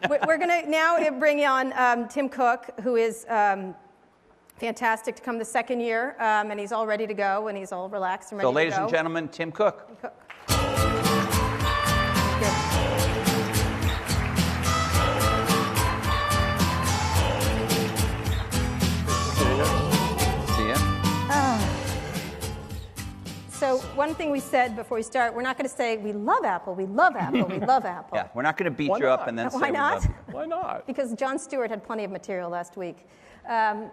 We're going to now bring on Tim Cook, who is fantastic to come the second year, and he's all ready to go, and he's all relaxed and ready to go. So, ladies and gentlemen, Tim Cook. Tim Cook. So one thing we said before we start, we're not going to say we love Apple, we love Apple, we love Apple. Yeah, we're not going to beat you up and then say Why not? we love you. Why not? Because Jon Stewart had plenty of material last week. You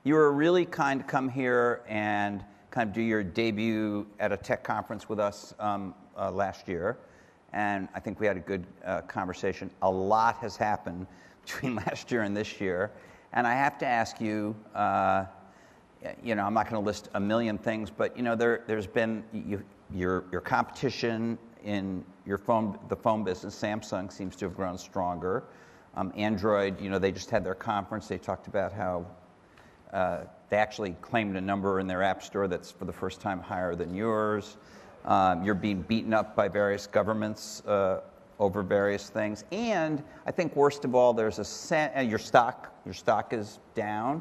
were really kind to come here and kind of do your debut at a tech conference with us last year. And I think we had a good conversation. A lot has happened between last year and this year. And I have to ask you, I'm not going to list a million things, but there's been your competition in the phone business. Samsung seems to have grown stronger. Android, they just had their conference. They talked about how they actually claimed a number in their app store that's for the first time higher than yours. You're being beaten up by various governments over various things, and I think worst of all, there's a sense your stock is down.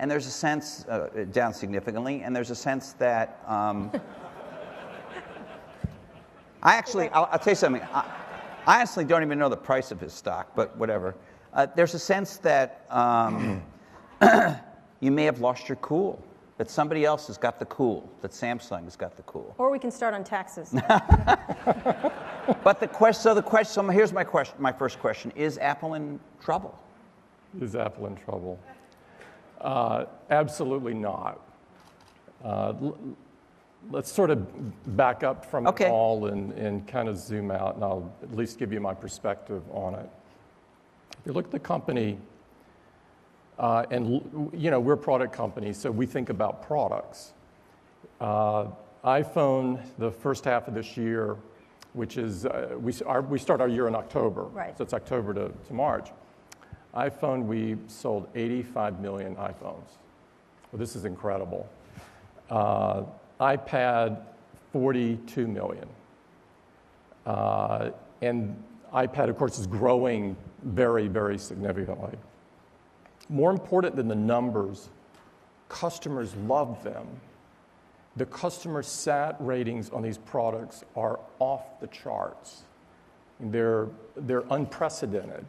And there's a sense, down significantly, and there's a sense that, I'll tell you something. I honestly don't even know the price of his stock, but whatever. There's a sense that you may have lost your cool, that somebody else has got the cool, that Samsung has got the cool. Or we can start on taxes. But here's my first question. Is Apple in trouble? Is Apple in trouble? Absolutely not. Let's sort of back up from it all and kind of zoom out, and I'll at least give you my perspective on it. If you look at the company, we're a product company, so we think about products. iPhone, the first half of this year, which is, we start our year in October, right. So it's October to March. iPhone, we sold 85 million iPhones. Well, this is incredible. iPad, 42 million. And iPad, of course, is growing very, very significantly. More important than the numbers, customers love them. The customer sat ratings on these products are off the charts. They're unprecedented.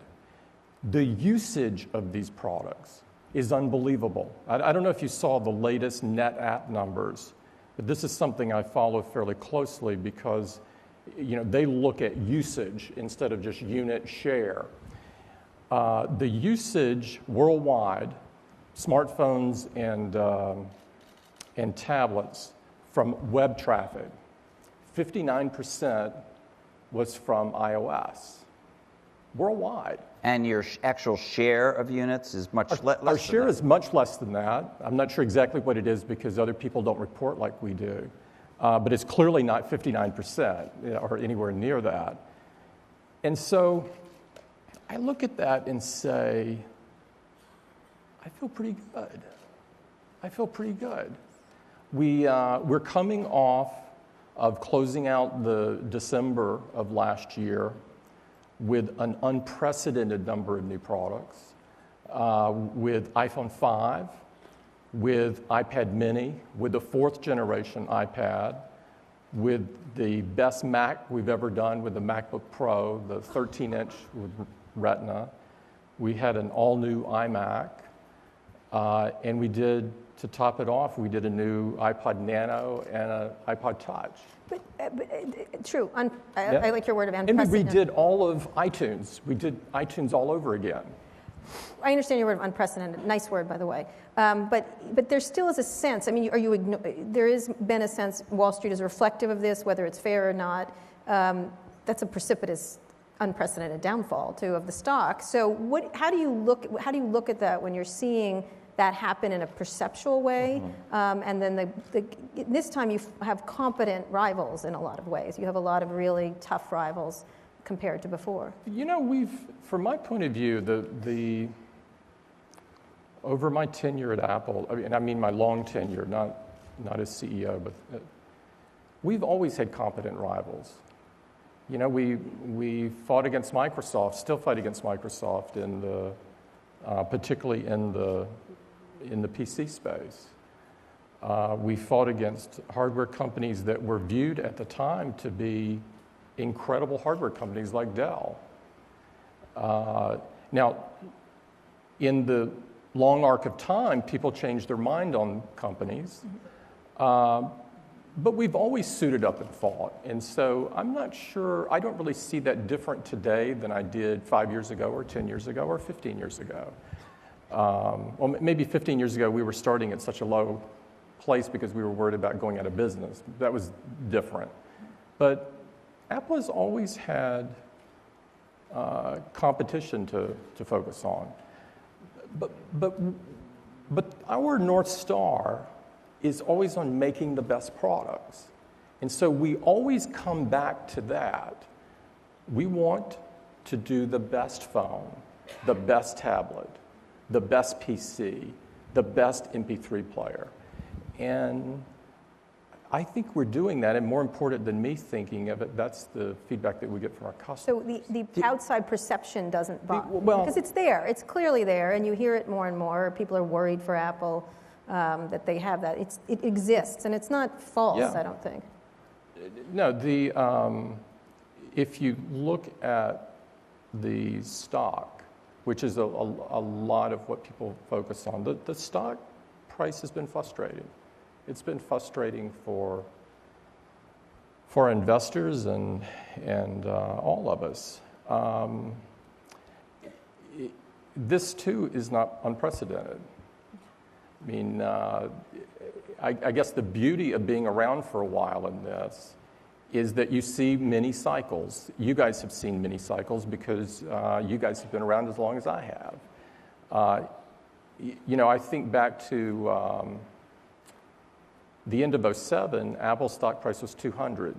The usage of these products is unbelievable. I don't know if you saw the latest net app numbers, but this is something I follow fairly closely because they look at usage instead of just unit share. The usage worldwide, smartphones and tablets from web traffic, 59% was from iOS worldwide. And your actual share of units is much less. Our share is much less than that. I'm not sure exactly what it is because other people don't report like we do. But it's clearly not 59% or anywhere near that. And so I look at that and say, I feel pretty good. I feel pretty good. We're coming off of closing out the December of last year with an unprecedented number of new products, with iPhone 5, with iPad mini, with the 4th generation iPad, with the best Mac we've ever done with the MacBook Pro, the 13-inch with Retina. We had an all-new iMac, and we did, to top it off, we did a new iPod Nano and an iPod Touch. But true. I like your word of unprecedented. And we redid all of iTunes. We did iTunes all over again. I understand your word of unprecedented. Nice word, by the way. But there still is a sense. I mean, there has been a sense Wall Street is reflective of this, whether it's fair or not. That's a precipitous, unprecedented downfall too of the stock. So, how do you look at that when you're seeing that happen in a perceptual way, and then this time you have competent rivals in a lot of ways. You have a lot of really tough rivals compared to before. From my point of view, over my tenure at Apple, I mean my long tenure, not as CEO, but we've always had competent rivals. You know, we fought against Microsoft, still fight against Microsoft in the, particularly in the PC space. We fought against hardware companies that were viewed at the time to be incredible hardware companies like Dell. Now, in the long arc of time, people changed their mind on companies, but we've always suited up and fought. And so I'm not sure, I don't really see that different today than I did 5 years ago or 10 years ago or 15 years ago. Well, maybe 15 years ago, we were starting at such a low place because we were worried about going out of business. That was different. But Apple has always had competition to focus on. But our North Star is always on making the best products. And so we always come back to that. We want to do the best phone, the best tablet, the best PC, the best MP3 player. And I think we're doing that, and more important than me thinking of it, that's the feedback that we get from our customers. So the outside perception doesn't bother, well, because it's there, it's clearly there, and you hear it more and more. People are worried for Apple that they have that. It exists, and it's not false, Yeah. I don't think. No, if you look at the stock, which is a lot of what people focus on, the stock price has been frustrating. It's been frustrating for investors and all of us. This too is not unprecedented. I mean, I guess the beauty of being around for a while in this is that you see many cycles. You guys have seen many cycles because you guys have been around as long as I have. You know, I think back to the end of 2007, Apple's stock price was 200.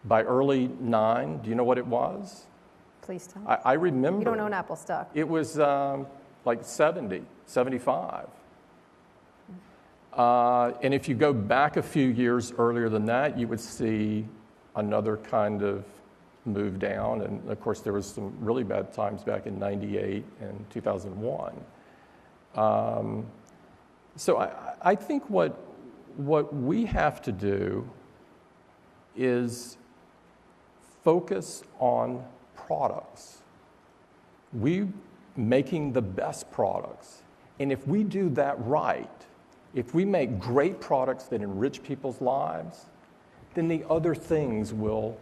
By early 2009, do you know what it was? Please tell me. I remember. You don't own Apple stock. It was like 70, 75. And if you go back a few years earlier than that, you would see another kind of move down. And of course, there was some really bad times back in 98 and 2001. So I think what we have to do is focus on products. We making the best products. And if we do that right, if we make great products that enrich people's lives, then the other things will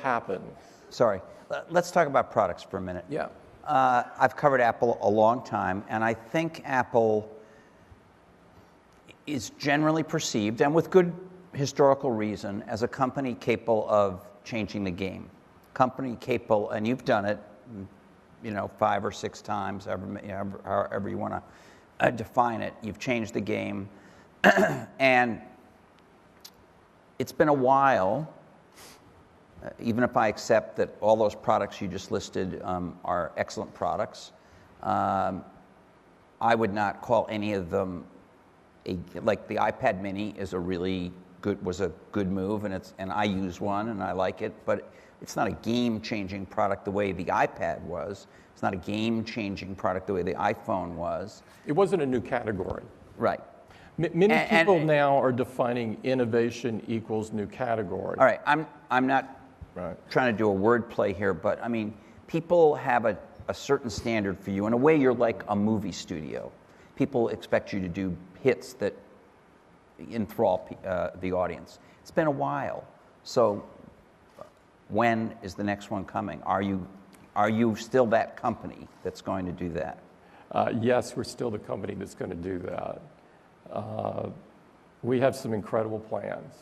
happen. Sorry. Let's talk about products for a minute. Yeah. I've covered Apple a long time, and I think Apple is generally perceived, and with good historical reason, as a company capable of changing the game. Company capable, and you've done it, 5 or 6 times, however you want to define it. You've changed the game, and it's been a while. Even if I accept that all those products you just listed are excellent products, I would not call any of them like the iPad Mini is was a good move, and I use one and I like it, but it's not a game-changing product the way the iPad was. It's not a game-changing product the way the iPhone was. It wasn't a new category. Right. Many people now are defining innovation equals new category. All right, I'm not trying to do a word play here, but I mean, people have a certain standard for you. In a way, you're like a movie studio. People expect you to do hits that enthrall the audience. It's been a while. So when is the next one coming? Are you still that company that's going to do that? Yes, we're still the company that's going to do that. We have some incredible plans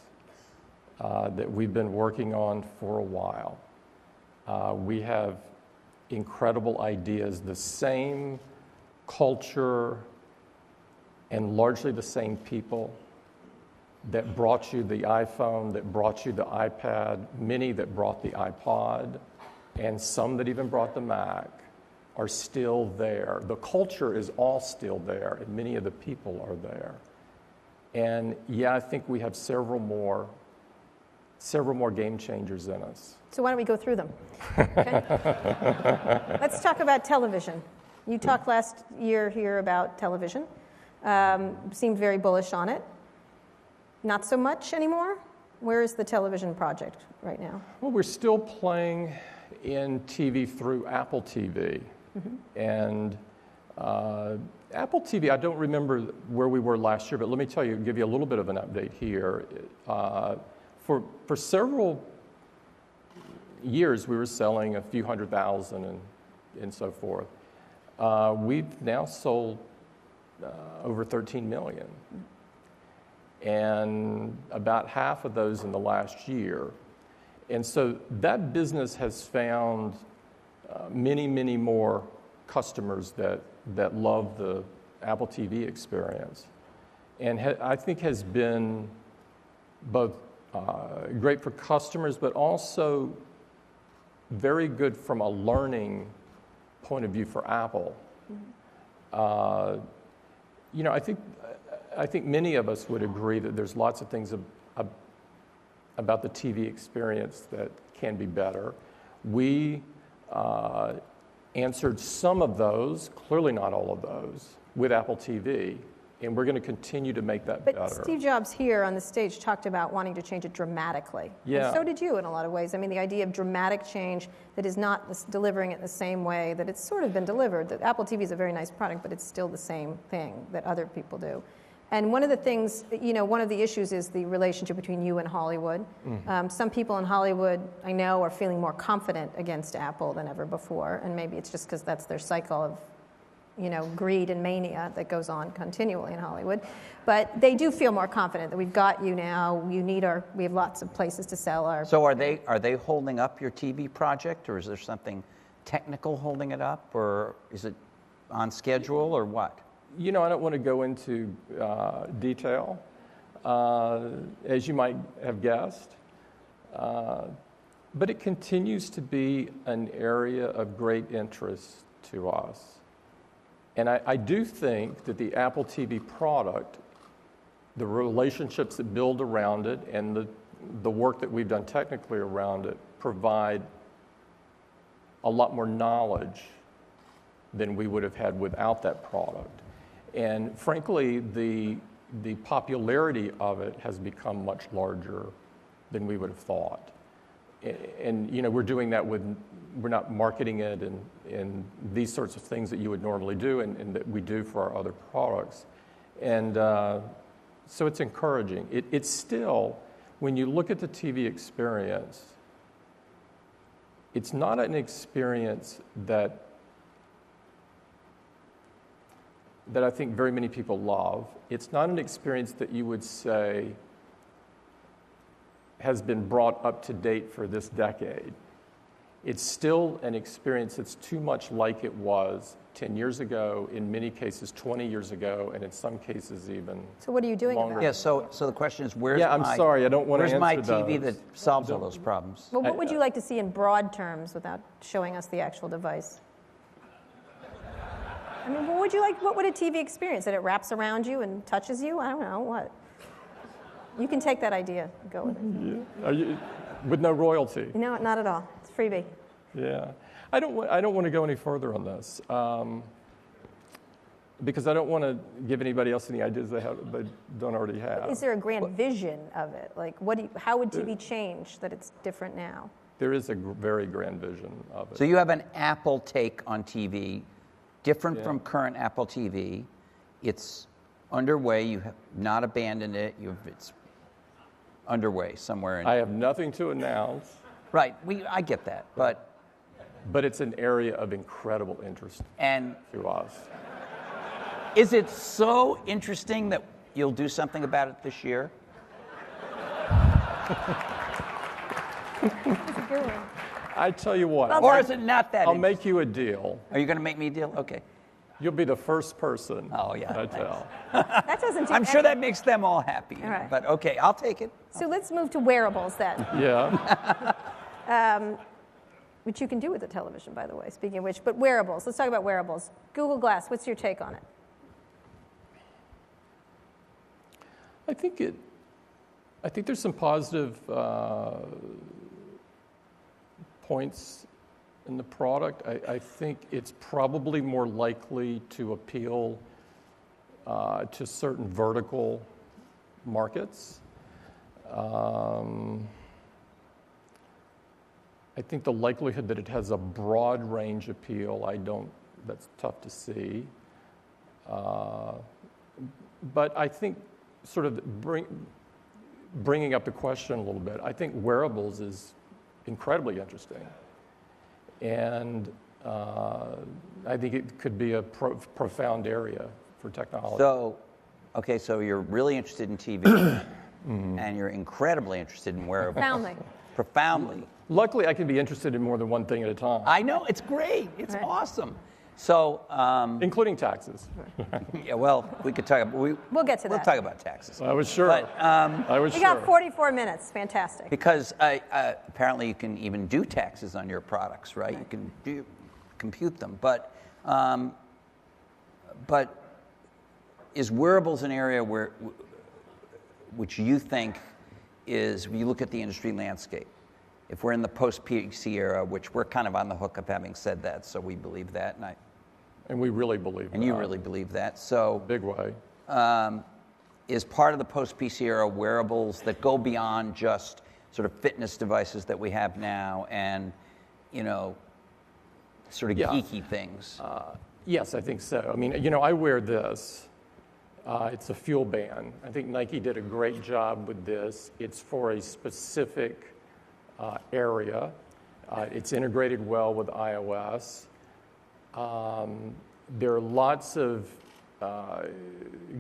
that we've been working on for a while. We have incredible ideas, the same culture and largely the same people that brought you the iPhone, that brought you the iPad, many that brought the iPod, and some that even brought the Mac are still there. The culture is all still there, and many of the people are there. And yeah, I think we have several more several more game changers in us. So why don't we go through them? Okay? Let's talk about television. You talked last year here about television. Seemed very bullish on it. Not so much anymore? Where is the television project right now? Well, we're still playing in TV through Apple TV. And Apple TV, I don't remember where we were last year, but let me tell you, give you a little bit of an update here. For several years, we were selling a few 100,000 and so forth. We've now sold over 13 million. And about half of those in the last year. And so that business has found many, many more customers that love the Apple TV experience. And I think has been both great for customers, but also very good from a learning point of view for Apple. You know, I think many of us would agree that there's lots of things about the TV experience that can be better. We answered some of those, clearly not all of those, with Apple TV, and we're going to continue to make that better. But Steve Jobs here on the stage talked about wanting to change it dramatically. Yeah. And so did you in a lot of ways. I mean, the idea of dramatic change that is not delivering it in the same way that it's sort of been delivered. The Apple TV is a very nice product, but it's still the same thing that other people do. And one of the things, you know, one of the issues is the relationship between you and Hollywood. Some people in Hollywood, I know, are feeling more confident against Apple than ever before, and maybe it's just because that's their cycle of, you know, greed and mania that goes on continually in Hollywood. But they do feel more confident that we've got you now. We have lots of places to sell our. So are they holding up your TV project, or is there something technical holding it up, or is it on schedule, or what? You know, I don't want to go into detail, as you might have guessed, but it continues to be an area of great interest to us. And I do think that the Apple TV product, the relationships that build around it, and the work that we've done technically around it provide a lot more knowledge than we would have had without that product. And frankly, the popularity of it has become much larger than we would have thought. And you know, we're doing that we're not marketing it and these sorts of things that you would normally do and that we do for our other products. And so it's encouraging. It's still, when you look at the TV experience, it's not an experience that I think very many people love. It's not an experience that you would say has been brought up to date for this decade. It's still an experience that's too much like it was 10 years ago, in many cases 20 years ago, and in some cases even So what are you doing longer. about it? Yeah, so the question is, where's I'm sorry, I don't want to where's my answer TV those. that solves all those problems? Well, what would you like to see in broad terms without showing us the actual device? I mean, what would a TV experience? That it wraps around you and touches you? I don't know, what? You can take that idea and go with it. Yeah. With no royalty? No, not at all. It's freebie. Yeah. I don't want to go any further on this because I don't want to give anybody else any ideas they don't already have. Is there a grand vision of it? Like, how would TV change that it's different now? There is a very grand vision of it. So you have an Apple take on TV, different from current Apple TV. It's underway. You have not abandoned it. It's underway somewhere. I have nothing to announce. Right. I get that, but it's an area of incredible interest to us. Is it so interesting that you'll do something about it this year? That's a good one. I tell you what. Or is it not that I'll interesting? make you a deal. Are you going to make me a deal? Okay. You'll be the first person I tell. That doesn't take I'm sure that makes them all happy. All right. But okay, I'll take it. So let's move to wearables then, Yeah. which you can do with the television, by the way, speaking of which. But wearables, let's talk about wearables. Google Glass, what's your take on it? I think I think there's some positive points in the product. I think it's probably more likely to appeal to certain vertical markets. I think the likelihood that it has a broad range appeal, that's tough to see. But I think sort of bringing up the question a little bit, I think wearables is incredibly interesting. And I think it could be a profound area for technology. So you're really interested in TV, and you're incredibly interested in wearables. Profoundly. Luckily, I can be interested in more than one thing at a time. I know, it's great. It's awesome. So, including taxes. Yeah, well, we could talk about. We'll get to that. We'll talk about taxes. I was sure. But, we got 44 minutes. Fantastic. Because apparently you can even do taxes on your products, right? You can compute them. But is wearables an area which you think is, when you look at the industry landscape, if we're in the post-PC era, which we're kind of on the hook of having said that, so we believe that, and we really believe that. And you really believe that. So big way. Is part of the post-PC era wearables that go beyond just sort of fitness devices that we have now and, sort of geeky things? Yes, I think so. I mean, I wear this. It's a fuel band. I think Nike did a great job with this. It's for a specific area. It's integrated well with iOS. There are lots of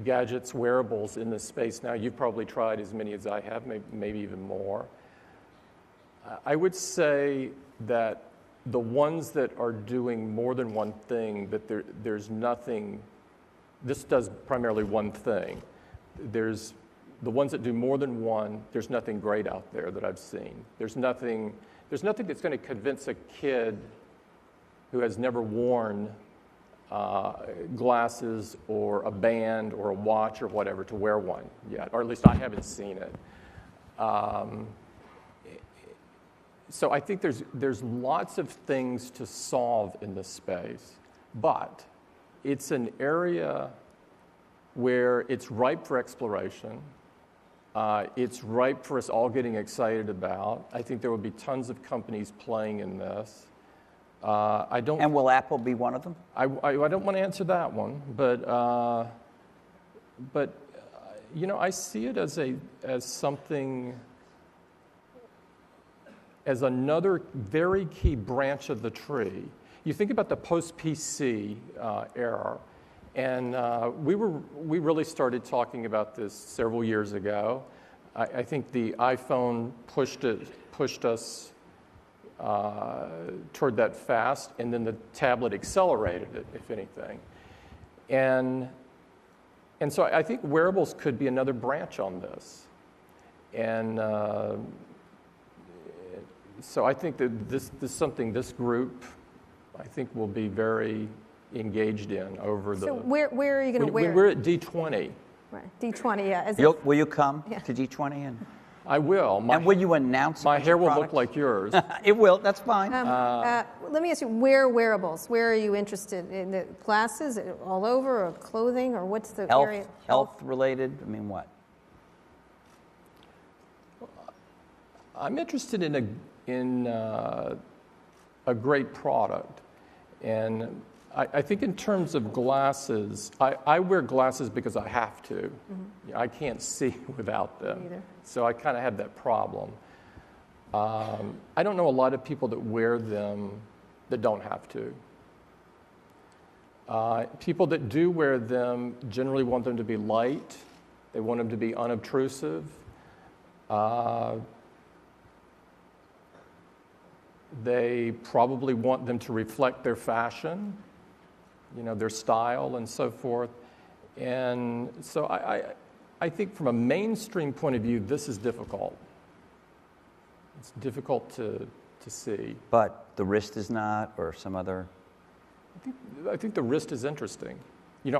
gadgets, wearables in this space now. You've probably tried as many as I have, maybe even more. I would say that the ones that are doing more than one thing, that there's nothing. This does primarily one thing. There's the ones that do more than one. There's nothing great out there that I've seen. There's nothing that's going to convince a kid who has never worn glasses or a band or a watch or whatever to wear one yet, or at least I haven't seen it. So I think there's lots of things to solve in this space, but it's an area where it's ripe for exploration. It's ripe for us all getting excited about. I think there will be tons of companies playing in this. And will Apple be one of them? I don't want to answer that one, but I see it as something, as another very key branch of the tree. You think about the post-PC era, and we really started talking about this several years ago. I think the iPhone pushed us toward that fast, and then the tablet accelerated it, if anything. And so I think wearables could be another branch on this. And so I think that this is something this group, I think, will be very engaged in over the... So where are you going to wear it? We're at D20. Right, D20, yeah. Will you come to D20? And I will. And will you announce my hair will products? look like yours. It will, that's fine. Let me ask you, where wearables? Where are you interested? In the glasses, all over, or clothing, or what's the area? Health related? I mean, what? I'm interested in a great product. And I think in terms of glasses, I wear glasses because I have to. Mm-hmm. I can't see without them. Either. So I kind of have that problem. I don't know a lot of people that wear them that don't have to. People that do wear them generally want them to be light. They want them to be unobtrusive. They probably want them to reflect their fashion, their style and so forth. And so I think from a mainstream point of view, this is difficult. It's difficult to see. But the wrist is not, or some other? I think the wrist is interesting.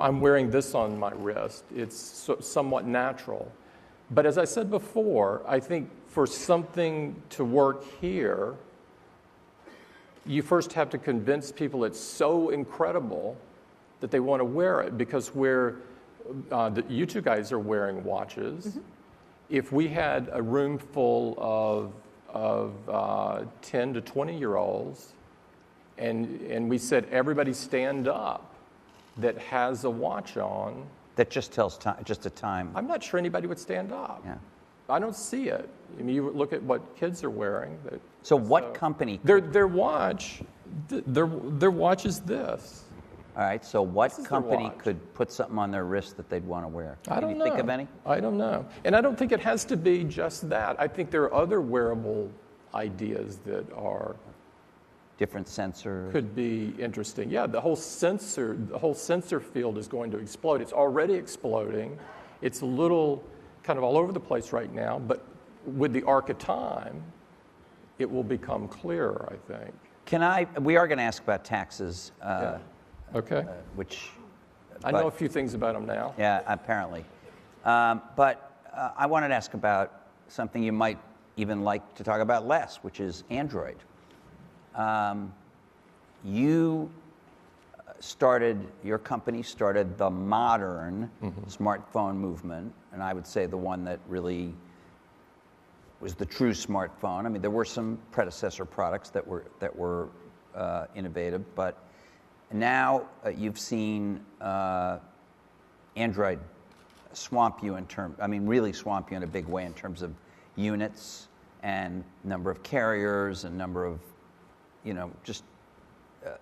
I'm wearing this on my wrist. It's somewhat natural. But as I said before, I think for something to work here, you first have to convince people it's so incredible that they want to wear it, because you two guys are wearing watches. Mm-hmm. If we had a room full of 10 to 20-year-olds, and we said, everybody stand up that has a watch on. That just tells time, just a time. I'm not sure anybody would stand up. Yeah. I don't see it. I mean, you look at what kids are wearing. So what company? Their watch is this. All right, so what company could put something on their wrist that they'd want to wear? I don't know. Can you think of any? I don't know. And I don't think it has to be just that. I think there are other wearable ideas that are different sensor. Could be interesting. Yeah, the whole sensor field is going to explode. It's already exploding. It's a little kind of all over the place right now, but with the arc of time, it will become clearer, I think. We are going to ask about taxes. Yeah. Okay. I know a few things about them now. Yeah, apparently. But I wanted to ask about something you might even like to talk about less, which is Android. Your company started the modern smartphone movement, and I would say the one that really was the true smartphone. I mean, there were some predecessor products that were innovative, but now you've seen Android swamp you really swamp you in a big way in terms of units and number of carriers and number of, just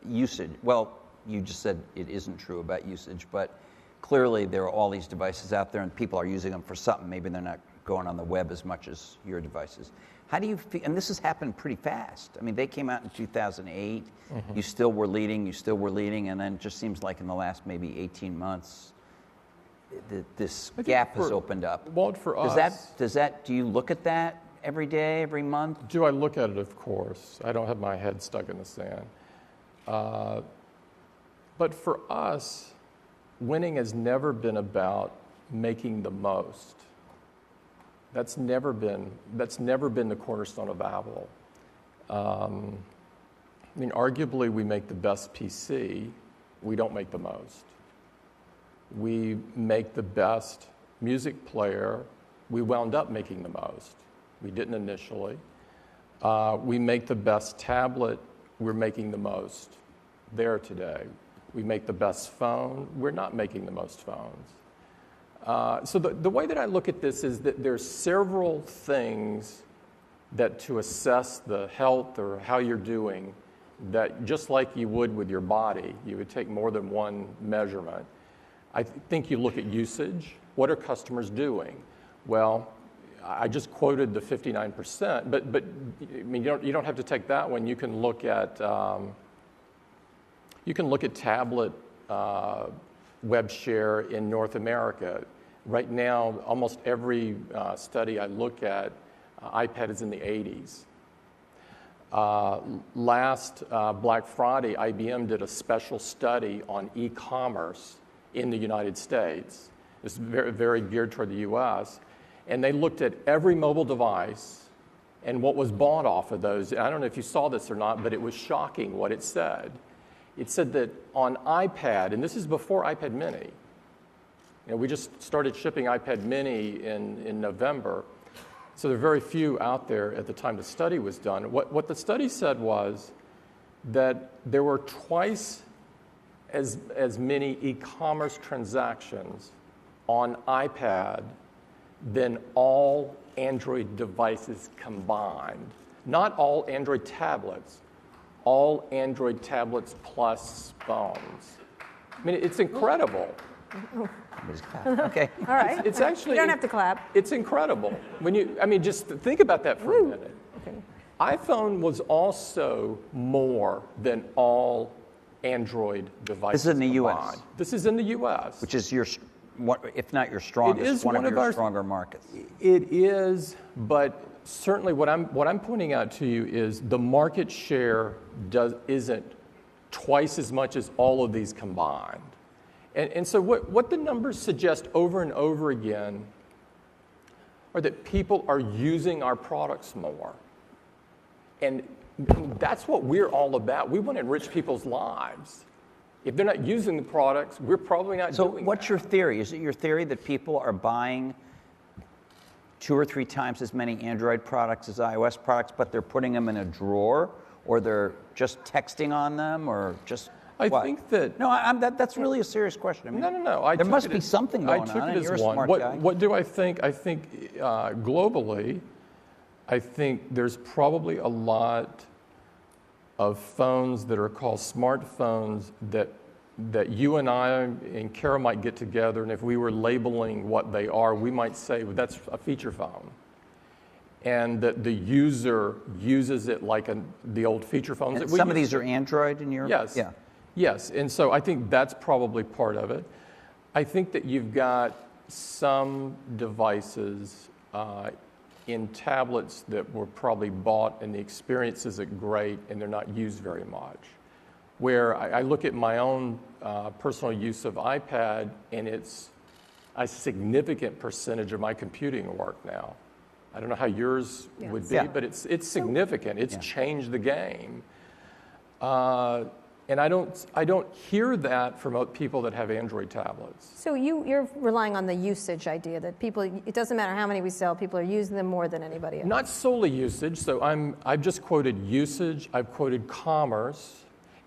usage. Well, you just said it isn't true about usage, but clearly there are all these devices out there and people are using them for something. Maybe they're not going on the web as much as your devices. How do you feel? And this has happened pretty fast. I mean, they came out in 2008. Mm-hmm. You still were leading, and then it just seems like in the last maybe 18 months, this gap has opened up. Well, for us... Do you look at that every day, every month? Do I look at it? Of course. I don't have my head stuck in the sand. But for us, winning has never been about making the most. That's never been the cornerstone of Apple. Arguably, we make the best PC. We don't make the most. We make the best music player. We wound up making the most. We didn't initially. We make the best tablet. We're making the most there today. We make the best phone. We're not making the most phones. So the way that I look at this is that there's several things that to assess the health or how you're doing, that just like you would with your body, you would take more than one measurement. I think you look at usage. What are customers doing? Well, I just quoted the 59%, but you don't have to take that one. You can look at tablet web share in North America. Right now, almost every study I look at, iPad is in the 80s. Last Black Friday, IBM did a special study on e-commerce in the United States. It's very, very geared toward the US. And they looked at every mobile device and what was bought off of those. I don't know if you saw this or not, but it was shocking what it said. It said that on iPad, and this is before iPad mini, we just started shipping iPad mini in November, so there are very few out there at the time the study was done. What the study said was that there were twice as many e-commerce transactions on iPad than all Android devices combined. Not all Android tablets, all Android tablets plus phones. It's incredible. Okay. All right. It's actually... You don't have to clap. It's incredible. Just think about that for a minute. Okay. iPhone was also more than all Android devices. This is in the combined. U.S. This is in the U.S. Which is if not your strongest, one of your stronger markets. It is, but certainly what I'm pointing out to you is the market share isn't twice as much as all of these combined. And so what the numbers suggest over and over again are that people are using our products more. And that's what we're all about. We want to enrich people's lives. If they're not using the products, we're probably not doing that. So what's your theory? Is it your theory that people are buying 2 or 3 times as many Android products as iOS products, but they're putting them in a drawer, or they're just texting on them, or just I what? think that... No, that's really a serious question. I mean, No. There must be something going on. I took it as You're a one. smart guy. What do I think? I think globally, I think there's probably a lot of phones that are called smartphones that you and I and Kara might get together, and if we were labeling what they are, we might say, well, that's a feature phone. And that the user uses it like the old feature phones that we some of used these are Android in your... Yes. Yeah. Yes, and so I think that's probably part of it. I think that you've got some devices in tablets that were probably bought and the experience isn't great and they're not used very much. Where I look at my own personal use of iPad, and it's a significant percentage of my computing work now. I don't know how yours would be, but it's significant. It's changed the game. And I don't hear that from people that have Android tablets. So you're relying on the usage idea that people, it doesn't matter how many we sell, people are using them more than anybody else. Not solely usage. So I've just quoted usage, I've quoted commerce,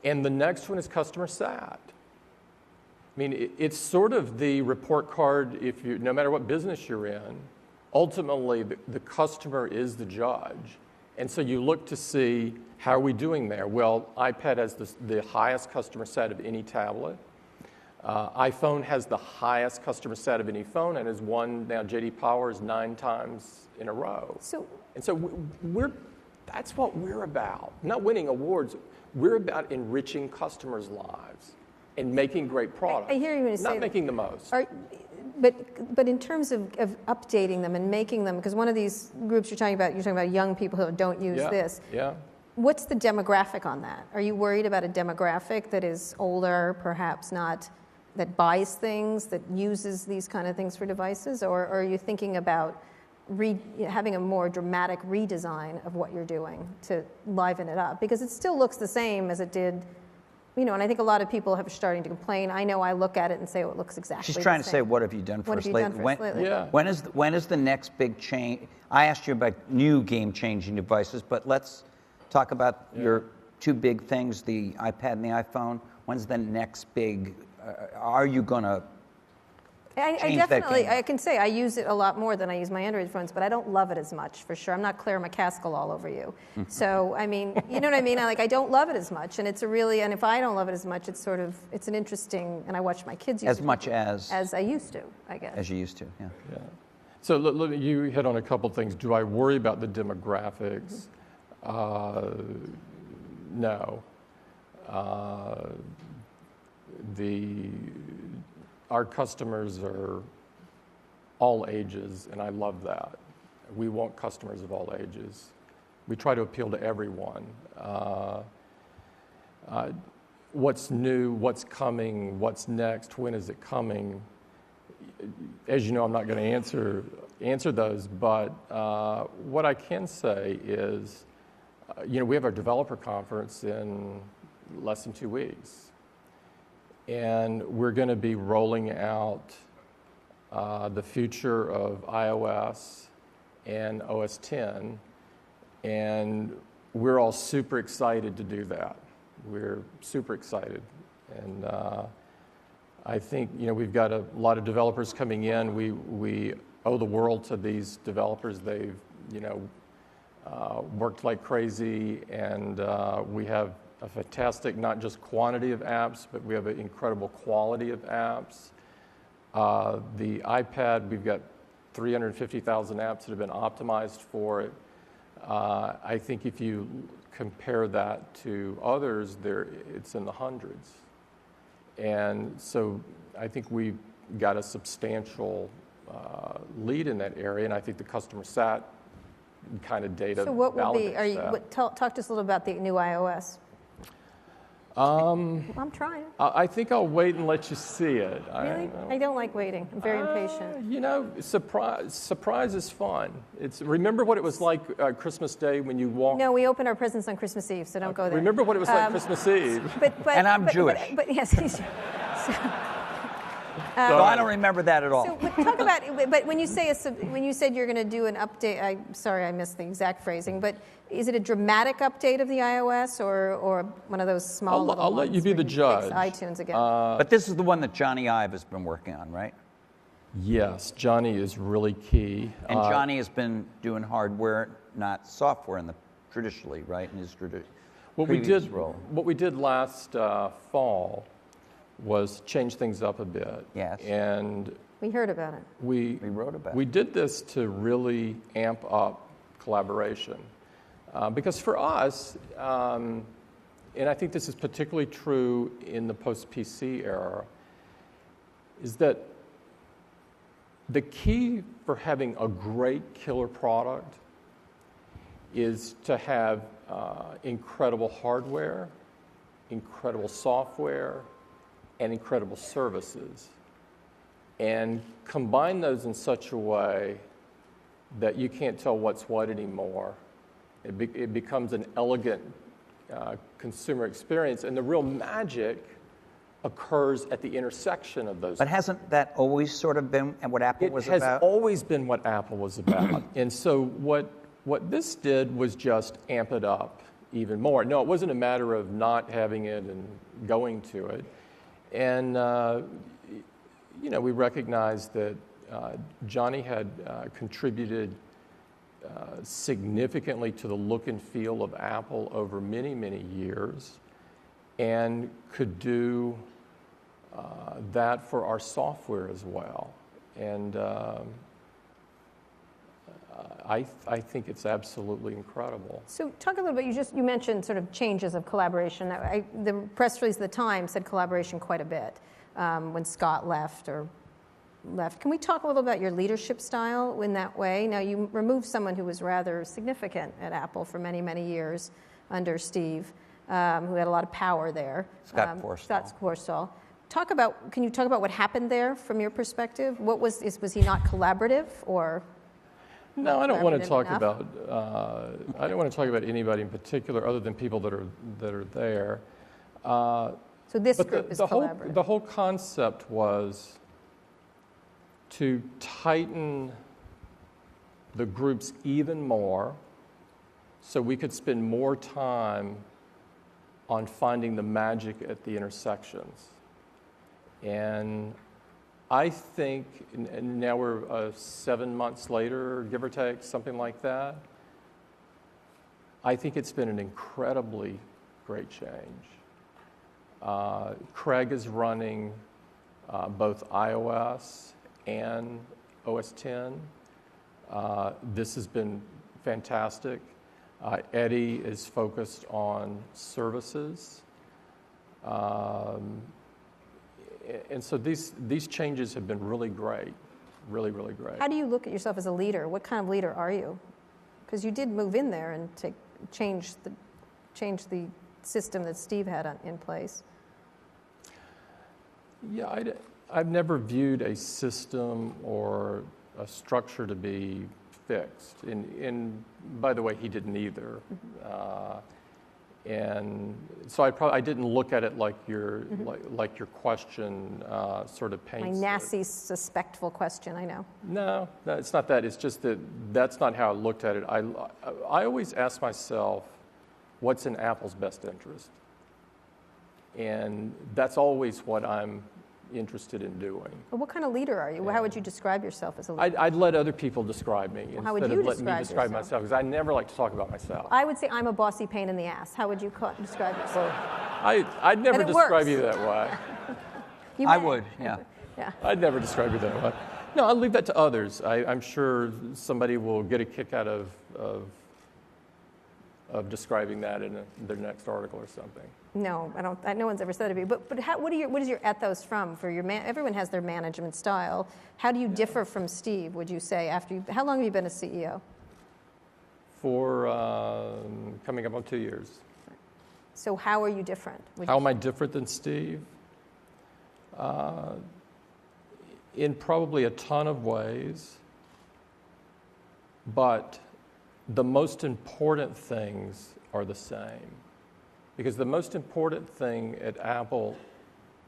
and the next one is customer sat. I mean, it's sort of the report card. No matter what business you're in, ultimately the customer is the judge. And so you look to see, how are we doing there? Well, iPad has the highest customer sat of any tablet. iPhone has the highest customer sat of any phone, and has won now J.D. Power's 9 times in a row. And so that's what we're about. Not winning awards. We're about enriching customers' lives and making great products. I hear you when you say not making the most. But in terms of updating them and making them, because one of these groups you're talking about young people who don't use this. Yeah. What's the demographic on that? Are you worried about a demographic that is older, perhaps not, that buys things, that uses these kind of things for devices? Or are you thinking about having a more dramatic redesign of what you're doing to liven it up? Because it still looks the same as it did. And I think a lot of people are starting to complain. I know I look at it and say, oh, it looks exactly the same. She's trying to say, what have you done for us lately? When is the next big change? I asked you about new game-changing devices, but let's talk about your 2 big things, the iPad and the iPhone. When's the next big, are you going to change definitely, that game? I can say I use it a lot more than I use my Android phones, but I don't love it as much, for sure. I'm not Claire McCaskill all over you. So, I mean, you know what I mean? I don't love it as much, and and if I don't love it as much, it's an interesting, and I watch my kids use it. As much as? As I used to, I guess. As you used to, yeah. So you hit on a couple things. Do I worry about the demographics? No. Our customers are all ages, and I love that. We want customers of all ages. We try to appeal to everyone. What's new, what's coming, what's next, when is it coming? As you know, I'm not going to answer those, but what I can say is, we have our developer conference in less than 2 weeks. And we're going to be rolling out the future of iOS and OS X, and we're all super excited to do that. We're super excited, and I think we've got a lot of developers coming in. We owe the world to these developers. They've worked like crazy, and we have a fantastic, not just quantity of apps, but we have an incredible quality of apps. The iPad, we've got 350,000 apps that have been optimized for it. I think if you compare that to others, it's in the hundreds. And so I think we've got a substantial lead in that area, and I think the customer sat kind of data. So what will be? Talk to us a little about the new iOS. I'm trying. I think I'll wait and let you see it. Really? I don't like waiting. I'm very impatient. You know, surprise is fun. Remember what it was like Christmas Day when you walked. No, we open our presents on Christmas Eve, so don't go there. Remember what it was like Christmas Eve. And I'm Jewish. But yes, So I don't remember that at all. So, but talk about. But when you said you're going to do an update, sorry I missed the exact phrasing. But is it a dramatic update of the iOS or one of those small? little I'll let you be the judge. iTunes again. But this is the one that Johnny Ive has been working on, right? Yes, Johnny is really key. And Johnny has been doing hardware, not software, traditionally, right? In his previous role. What we did last fall was change things up a bit. Yes. And we heard about it. We wrote about it. We did this to really amp up collaboration. Because for us, and I think this is particularly true in the post-PC era, is that the key for having a great killer product is to have incredible hardware, incredible software, and incredible services, and combine those in such a way that you can't tell what's what anymore. It becomes an elegant consumer experience, and the real magic occurs at the intersection of those. But hasn't that always sort of been what Apple was about? It has always been what Apple was about. And so what this did was just amp it up even more. No, it wasn't a matter of not having it and going to it. And, we recognized that Johnny had contributed significantly to the look and feel of Apple over many, many years, and could do that for our software as well. And I think it's absolutely incredible. So talk a little bit, you mentioned sort of changes of collaboration. The press release at the time said collaboration quite a bit when Scott left. Can we talk a little about your leadership style in that way? Now, you removed someone who was rather significant at Apple for many, many years under Steve, who had a lot of power there. Scott Forstall. Can you talk about what happened there from your perspective? Was he not collaborative or? No, I don't want to talk about. I don't want to talk about anybody in particular, other than people that are there. So this group is collaborative. The whole concept was to tighten the groups even more, so we could spend more time on finding the magic at the intersections. And I think, and now we're 7 months later, give or take, something like that. I think it's been an incredibly great change. Craig is running both iOS and OS X. This has been fantastic. Eddie is focused on services. And so these changes have been really great, really, really great. How do you look at yourself as a leader? What kind of leader are you? Because you did move in there and change the system that Steve had in place. Yeah, I've never viewed a system or a structure to be fixed. And by the way, he didn't either. Mm-hmm. And so I didn't look at it like your question sort of paints. My nasty, suspectful question, I know. No, it's not that. It's just that that's not how I looked at it. I always ask myself, what's in Apple's best interest? And that's always what I'm interested in doing. Well, what kind of leader are you? How would you describe yourself as a leader? I'd let other people describe me how would instead you of letting me describe yourself? myself, because I never like to talk about myself. I would say I'm a bossy pain in the ass. How would you describe yourself? I'd never describe you that way. You I may. would, yeah. Yeah. I'd never describe you that way. No, I'll leave that to others. I'm sure somebody will get a kick out of describing that in their next article or something. No, I don't. No one's ever said it to me. But what is your ethos from? For your everyone has their management style. How do you differ from Steve? Would you say how long have you been a CEO? For coming up on 2 years. So how are you different? How am I different than Steve? In probably a ton of ways, but the most important things are the same. Because the most important thing at Apple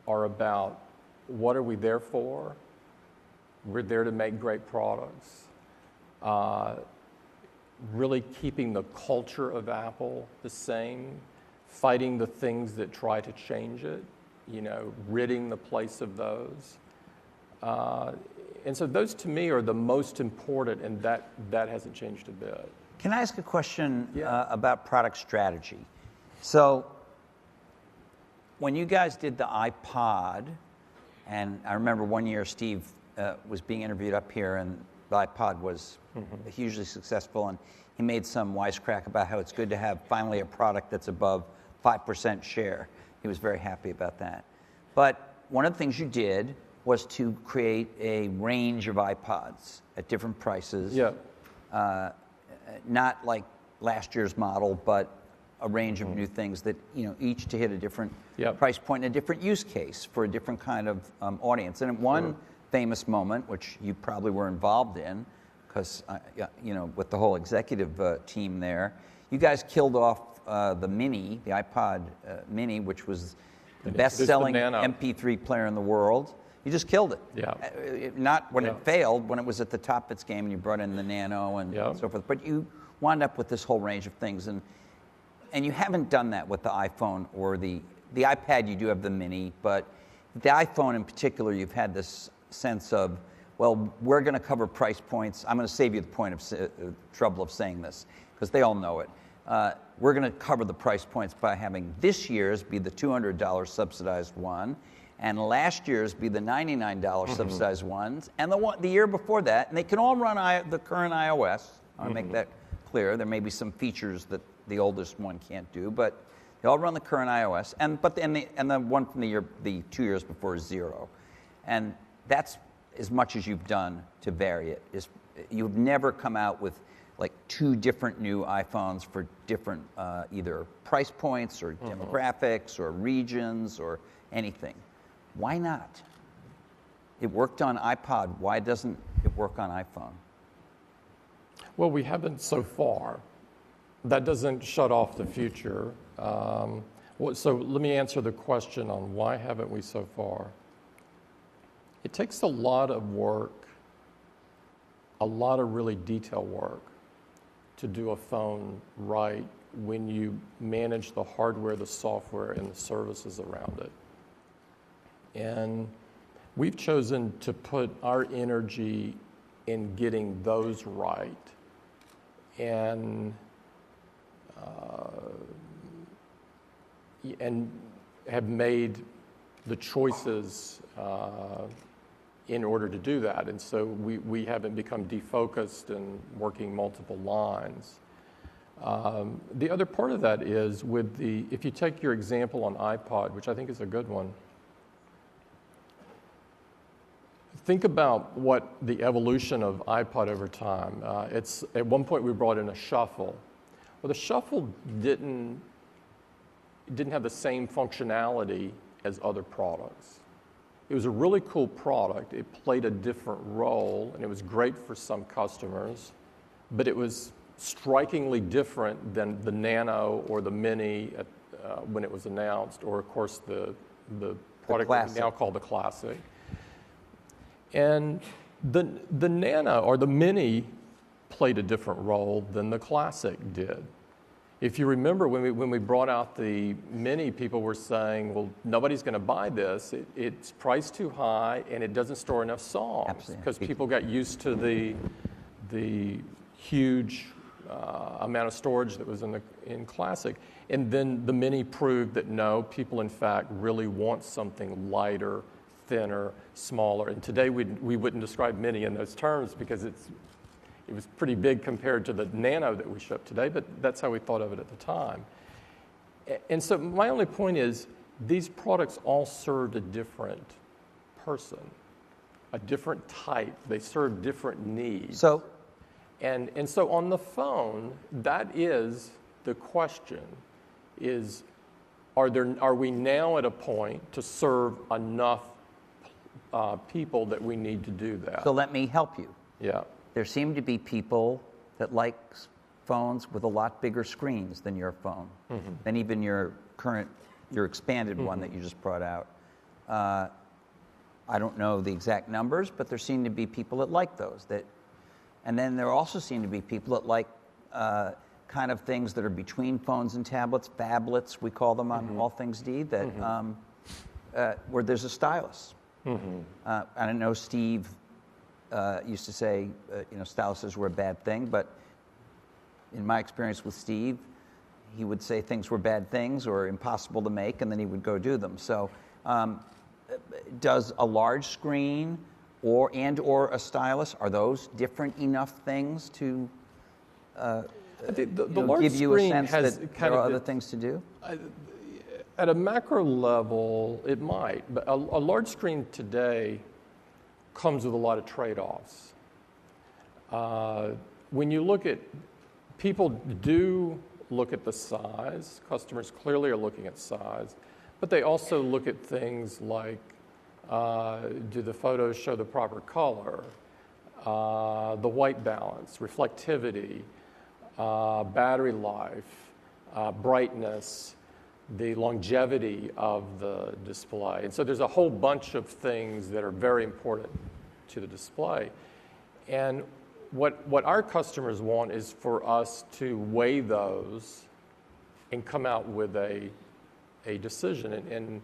are about what are we there for? We're there to make great products. Really keeping the culture of Apple the same, fighting the things that try to change it, ridding the place of those. And so those to me are the most important, and that hasn't changed a bit. Can I ask a question about product strategy? So when you guys did the iPod, and I remember one year Steve was being interviewed up here, and the iPod was hugely successful, and he made some wisecrack about how it's good to have finally a product that's above 5% share. He was very happy about that. But one of the things you did was to create a range of iPods at different prices. Yeah. Not like last year's model, but a range of new things that, each to hit a different price point and a different use case for a different kind of audience. And at one famous moment, which you probably were involved in, because, with the whole executive team there, you guys killed off the iPod Mini, which was the best-selling MP3 player in the world. You just killed it. Yeah. Not when it failed, when it was at the top of its game and you brought in the Nano and so forth. But you wound up with this whole range of things. And you haven't done that with the iPhone or the iPad. You do have the Mini, but the iPhone in particular, you've had this sense of, well, we're going to cover price points. I'm going to save you the point of trouble of saying this, because they all know it. We're going to cover the price points by having this year's be the $200 subsidized one, and last year's be the $99 subsidized ones, and the year before that, and they can all run the current iOS. I want to make that clear. There may be some features that the oldest one can't do, but they all run the current iOS, and the one from the 2 years before is 0, and that's as much as you've done to vary it. You've never come out with like 2 different new iPhones for different either price points or demographics or regions or anything. Why not? It worked on iPod. Why doesn't it work on iPhone? Well, we haven't so far. That doesn't shut off the future. So let me answer the question on why haven't we so far. It takes a lot of work, a lot of really detailed work to do a phone right when you manage the hardware, the software, and the services around it. And we've chosen to put our energy in getting those right and have made the choices in order to do that. And so we haven't become defocused and working multiple lines. The other part of that is if you take your example on iPod, which I think is a good one, think about what the evolution of iPod over time. At one point we brought in a shuffle. Well, the shuffle didn't have the same functionality as other products. It was a really cool product. It played a different role, and it was great for some customers, but it was strikingly different than the Nano or the Mini when it was announced, or of course the product that we now call the Classic. And the Nano or the Mini played a different role than the Classic did. If you remember when we brought out the Mini, people were saying, well, nobody's going to buy this. It's priced too high, and it doesn't store enough songs. Because people got used to the huge amount of storage that was in Classic. And then the Mini proved that no, people in fact really want something lighter, thinner, smaller. And today we wouldn't describe Mini in those terms because it was pretty big compared to the Nano that we ship today, but that's how we thought of it at the time. And so my only point is these products all served a different person, a different type. They serve different needs. And so on the phone, that is the question, is are we now at a point to serve enough people that we need to do that? So let me help you. Yeah. There seem to be people that like phones with a lot bigger screens than your phone, than even your expanded one that you just brought out. I don't know the exact numbers, but there seem to be people that like those. And then there also seem to be people that like kind of things that are between phones and tablets, phablets, we call them on All Things D, that where there's a stylus. I know Steve used to say, styluses were a bad thing, but in my experience with Steve, he would say things were bad things or impossible to make, and then he would go do them. So does a large screen or a stylus, are those different enough things to I think the large give you a screen sense has that kind there of are other things to do? At a macro level, it might, but a large screen today comes with a lot of trade-offs. When you look at, people do look at the size, customers clearly are looking at size, but they also look at things like, do the photos show the proper color, the white balance, reflectivity, battery life, brightness, the longevity of the display. And so there's a whole bunch of things that are very important to the display. And what our customers want is for us to weigh those and come out with a decision. And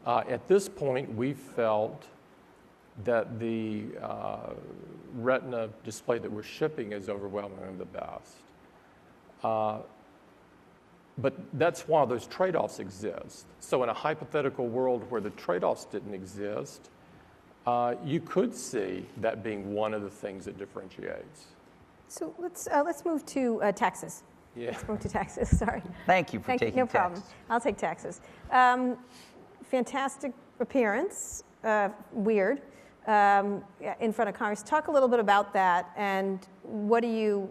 at this point, we felt that the Retina display that we're shipping is overwhelmingly the best. But that's why those trade-offs exist. So in a hypothetical world where the trade-offs didn't exist, you could see that being one of the things that differentiates. So let's move to taxes. Yeah. Let's move to taxes, sorry. Thank you for taking No taxes. problem. I'll take taxes. Fantastic appearance, weird, in front of Congress. Talk a little bit about that, and what do you...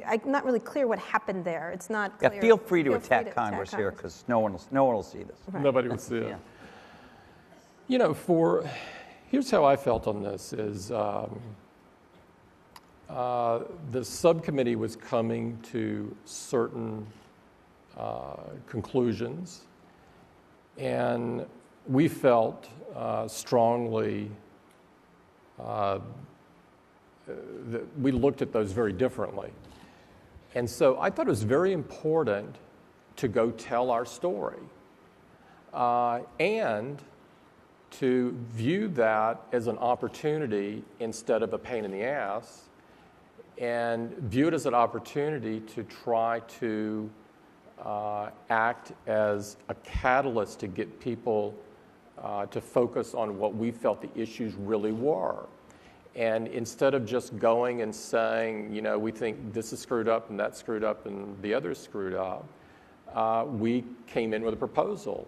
I'm not really clear what happened there. It's not clear. Yeah, feel free to attack Congress here, because no one will see this. Right. Nobody will see it. Here's how I felt on this is the subcommittee was coming to certain conclusions, and we felt strongly that we looked at those very differently. And so I thought it was very important to go tell our story and to view that as an opportunity instead of a pain in the ass, and view it as an opportunity to try to act as a catalyst to get people to focus on what we felt the issues really were. And instead of just going and saying, we think this is screwed up and that's screwed up and the other is screwed up, we came in with a proposal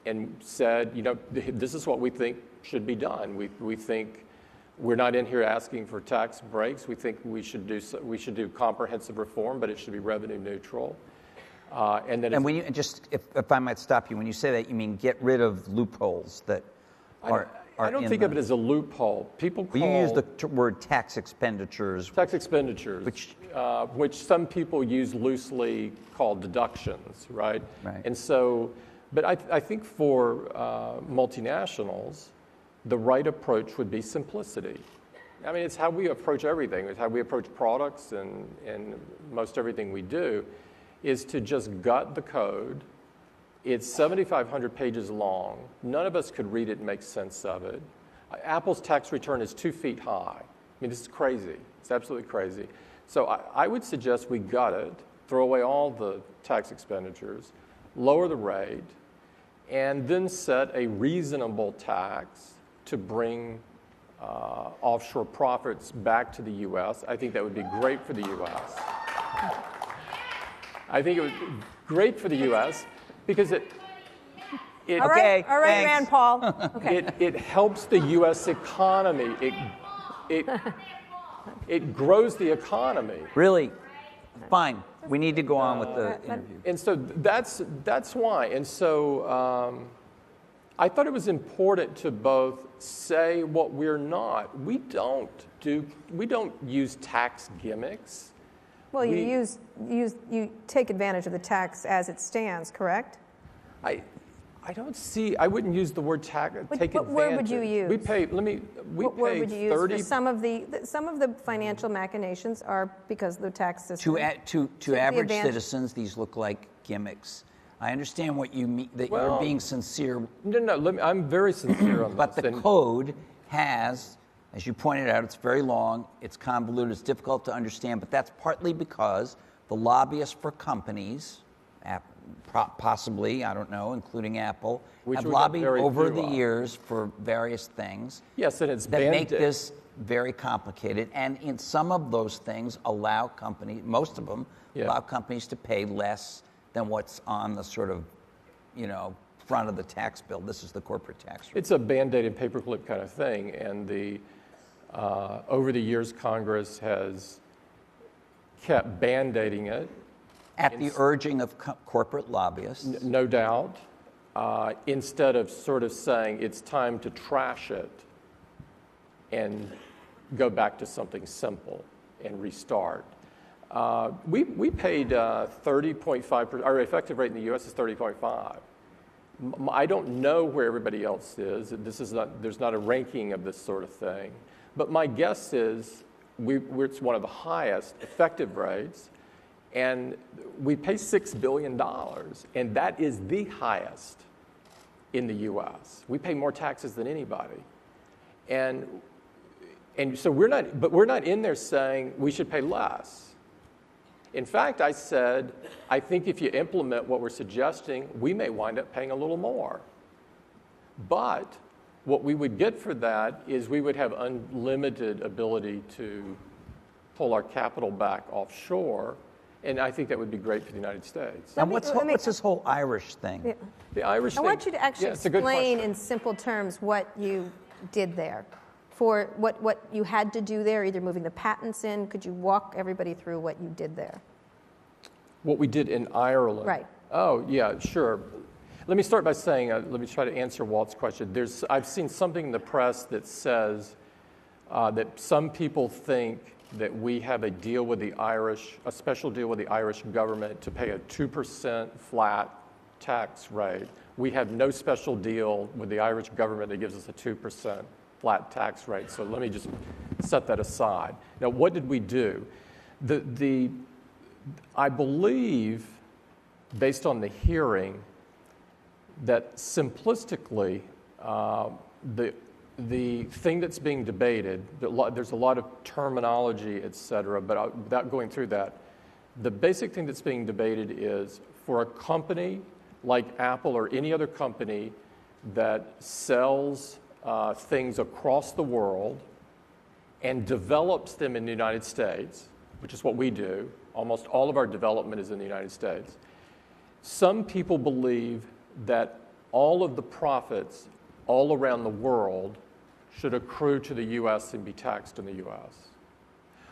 and said, this is what we think should be done. We think we're not in here asking for tax breaks. We think we should do comprehensive reform, but it should be revenue neutral. And when you if I might stop you, when you say that, you mean get rid of loopholes that are. I don't think of it as a loophole. People call... You use the word tax expenditures. Tax expenditures, which some people use loosely called deductions, right? Right. And so, but I think for multinationals, the right approach would be simplicity. I mean, it's how we approach everything. It's how we approach products and most everything we do, is to just gut the code. It's 7,500 pages long. None of us could read it and make sense of it. Apple's tax return is 2 feet high. I mean, this is crazy. It's absolutely crazy. So I would suggest we gut it, throw away all the tax expenditures, lower the rate, and then set a reasonable tax to bring offshore profits back to the U.S. I think that would be great for the U.S. I think it would be great for the U.S. because it all right, thanks. Rand Paul. Okay. it helps the U.S. economy. It grows the economy. Really, Fine. We need to go on with the interview. And so that's why. And so I thought it was important to both say what we're not. We don't use tax gimmicks. Well, you take advantage of the tax as it stands, correct? I don't see. I wouldn't use the word take advantage. What word would you use? We pay. What word would you use 30. for some of the financial machinations are because of the tax system. To average citizens, these look like gimmicks. I understand what you mean, that you're being sincere. No. I'm very sincere on this. But the code has, as you pointed out, it's very long, it's convoluted, it's difficult to understand, but that's partly because the lobbyists for companies, possibly, I don't know, including Apple, have lobbied over the years for various things. Yes, and it's that make this very complicated. And in some of those things allow companies, most of them, allow companies to pay less than what's on the sort of, front of the tax bill. This is the corporate tax rate. It's a Band-Aid and paperclip kind of thing. And over the years, Congress has kept Band-Aiding it. At the urging of corporate lobbyists. No doubt. Instead of sort of saying it's time to trash it and go back to something simple and restart. We paid 30.5%. Our effective rate in the U.S. is 30.5. I don't know where everybody else is. There's not a ranking of this sort of thing. But my guess is it's one of the highest effective rates. And we pay $6 billion, and that is the highest in the U.S. We pay more taxes than anybody. And so we're not in there saying we should pay less. In fact, I said, I think if you implement what we're suggesting, we may wind up paying a little more. But what we would get for that is we would have unlimited ability to pull our capital back offshore. And I think that would be great for the United States. And what's this whole Irish thing? Yeah. The Irish thing. I want you to actually explain in simple terms what you did there. For what you had to do there, either moving the patents in. Could you walk everybody through what you did there? What we did in Ireland? Right. Oh, yeah, sure. Let me start by saying, let me try to answer Walt's question. I've seen something in the press that says that some people think that we have a deal with the Irish, a special deal with the Irish government to pay a 2% flat tax rate. We have no special deal with the Irish government that gives us a 2% flat tax rate. So let me just set that aside. Now, what did we do? I believe, based on the hearing, that simplistically, the thing that's being debated, there's a lot of terminology, et cetera, but without going through that, the basic thing that's being debated is for a company like Apple or any other company that sells things across the world and develops them in the United States, which is what we do. Almost all of our development is in the United States. Some people believe that all of the profits all around the world should accrue to the U.S. and be taxed in the U.S.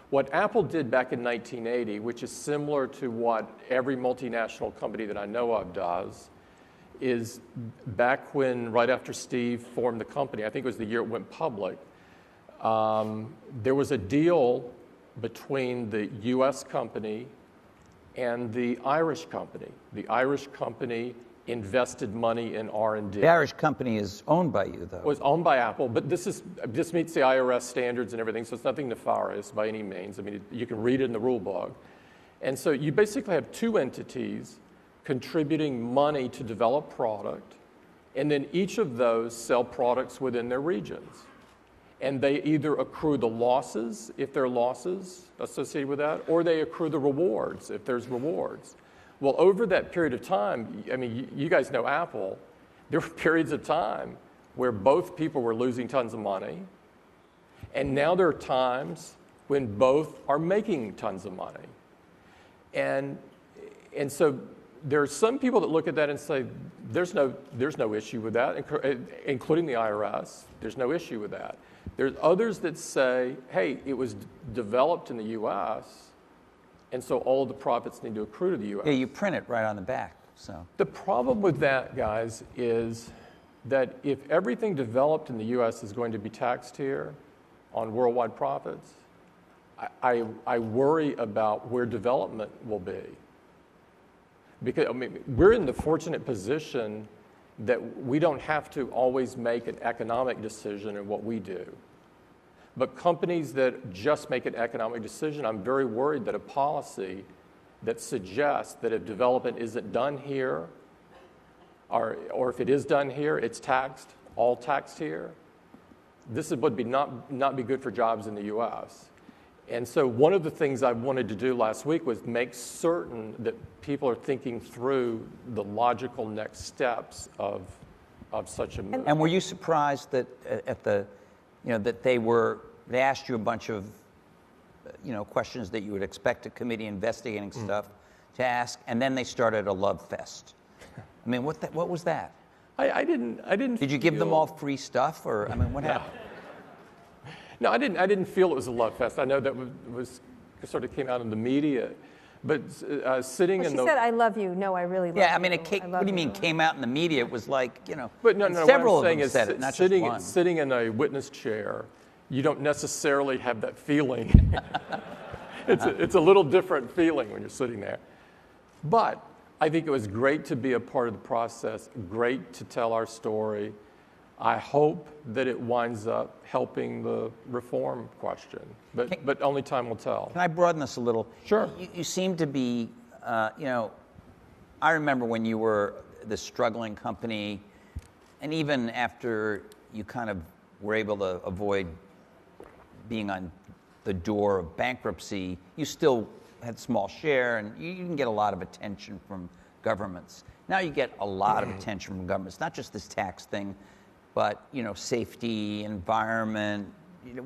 What Apple did back in 1980, which is similar to what every multinational company that I know of does, is back when, right after Steve formed the company, I think it was the year it went public, there was a deal between the U.S. company and the Irish company. The Irish company invested money in R&D. The Irish company is owned by you, though. It was owned by Apple, but this meets the IRS standards and everything, so it's nothing nefarious by any means. I mean, you can read it in the rule book. And so you basically have two entities contributing money to develop product, and then each of those sell products within their regions. And they either accrue the losses, if there are losses associated with that, or they accrue the rewards, if there's rewards. Well, over that period of time, I mean, you guys know Apple, there were periods of time where both people were losing tons of money, and now there are times when both are making tons of money. And so there are some people that look at that and say, there's no issue with that, including the IRS. There's no issue with that. There's others that say, hey, it was developed in the U.S., And so all of the profits need to accrue to the U.S. Yeah, you print it right on the back. So The problem with that, guys, is that if everything developed in the U.S. is going to be taxed here on worldwide profits, I worry about where development will be. Because, I mean, we're in the fortunate position that we don't have to always make an economic decision in what we do. But companies that just make an economic decision, I'm very worried that a policy that suggests that if development isn't done here, or if it is done here, it's taxed, all taxed here, this would not be good for jobs in the U.S. And so one of the things I wanted to do last week was make certain that people are thinking through the logical next steps of such a move. And were you surprised that that they asked you a bunch of questions that you would expect a committee investigating stuff to ask, and then they started a love fest? I mean, what was that? I didn't. Did you give them all free stuff, or I mean, what happened? No, I didn't feel it was a love fest. I know that was sort of came out in the media, but sitting in the. She said, "I love you." No, I really love you. Yeah, I mean, what do you mean came out in the media? It was like, But no. several what I'm saying of them is said it, not just one. Sitting in a witness chair, you don't necessarily have that feeling. It's a little different feeling when you're sitting there. But I think it was great to be a part of the process, great to tell our story. I hope that it winds up helping the reform question, but only time will tell. Can I broaden this a little? Sure. You seem to be, I remember when you were the struggling company, and even after you kind of were able to avoid being on the door of bankruptcy, you still had small share, and you didn't get a lot of attention from governments. Now you get a lot of attention from governments, not just this tax thing, but safety, environment,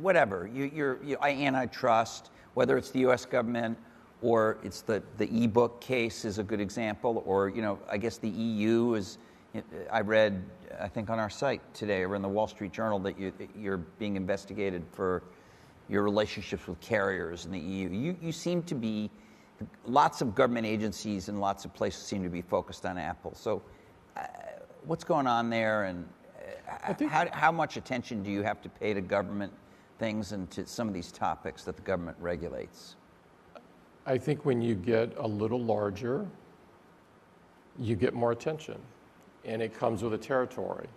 whatever. Antitrust, whether it's the U.S. government or it's the e-book case is a good example, or I guess the EU is. I read, I think on our site today, or in the Wall Street Journal, that you're being investigated for your relationships with carriers in the EU. You seem to be, lots of government agencies and lots of places seem to be focused on Apple. So what's going on there, and how much attention do you have to pay to government things and to some of these topics that the government regulates? I think when you get a little larger, you get more attention, and it comes with a territory.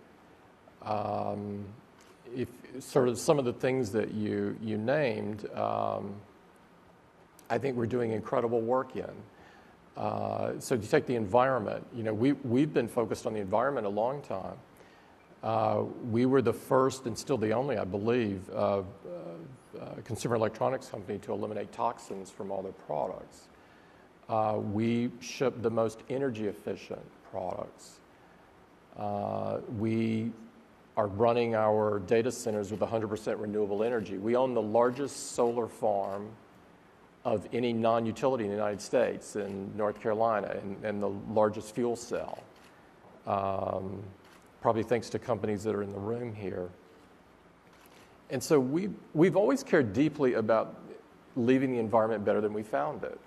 If sort of some of the things that you named, I think we're doing incredible work in. So you take the environment. We've been focused on the environment a long time. We were the first and still the only, I believe, consumer electronics company to eliminate toxins from all their products. We ship the most energy efficient products. We are running our data centers with 100% renewable energy. We own the largest solar farm of any non-utility in the United States in North Carolina, and the largest fuel cell. Probably thanks to companies that are in the room here. And so we've always cared deeply about leaving the environment better than we found it.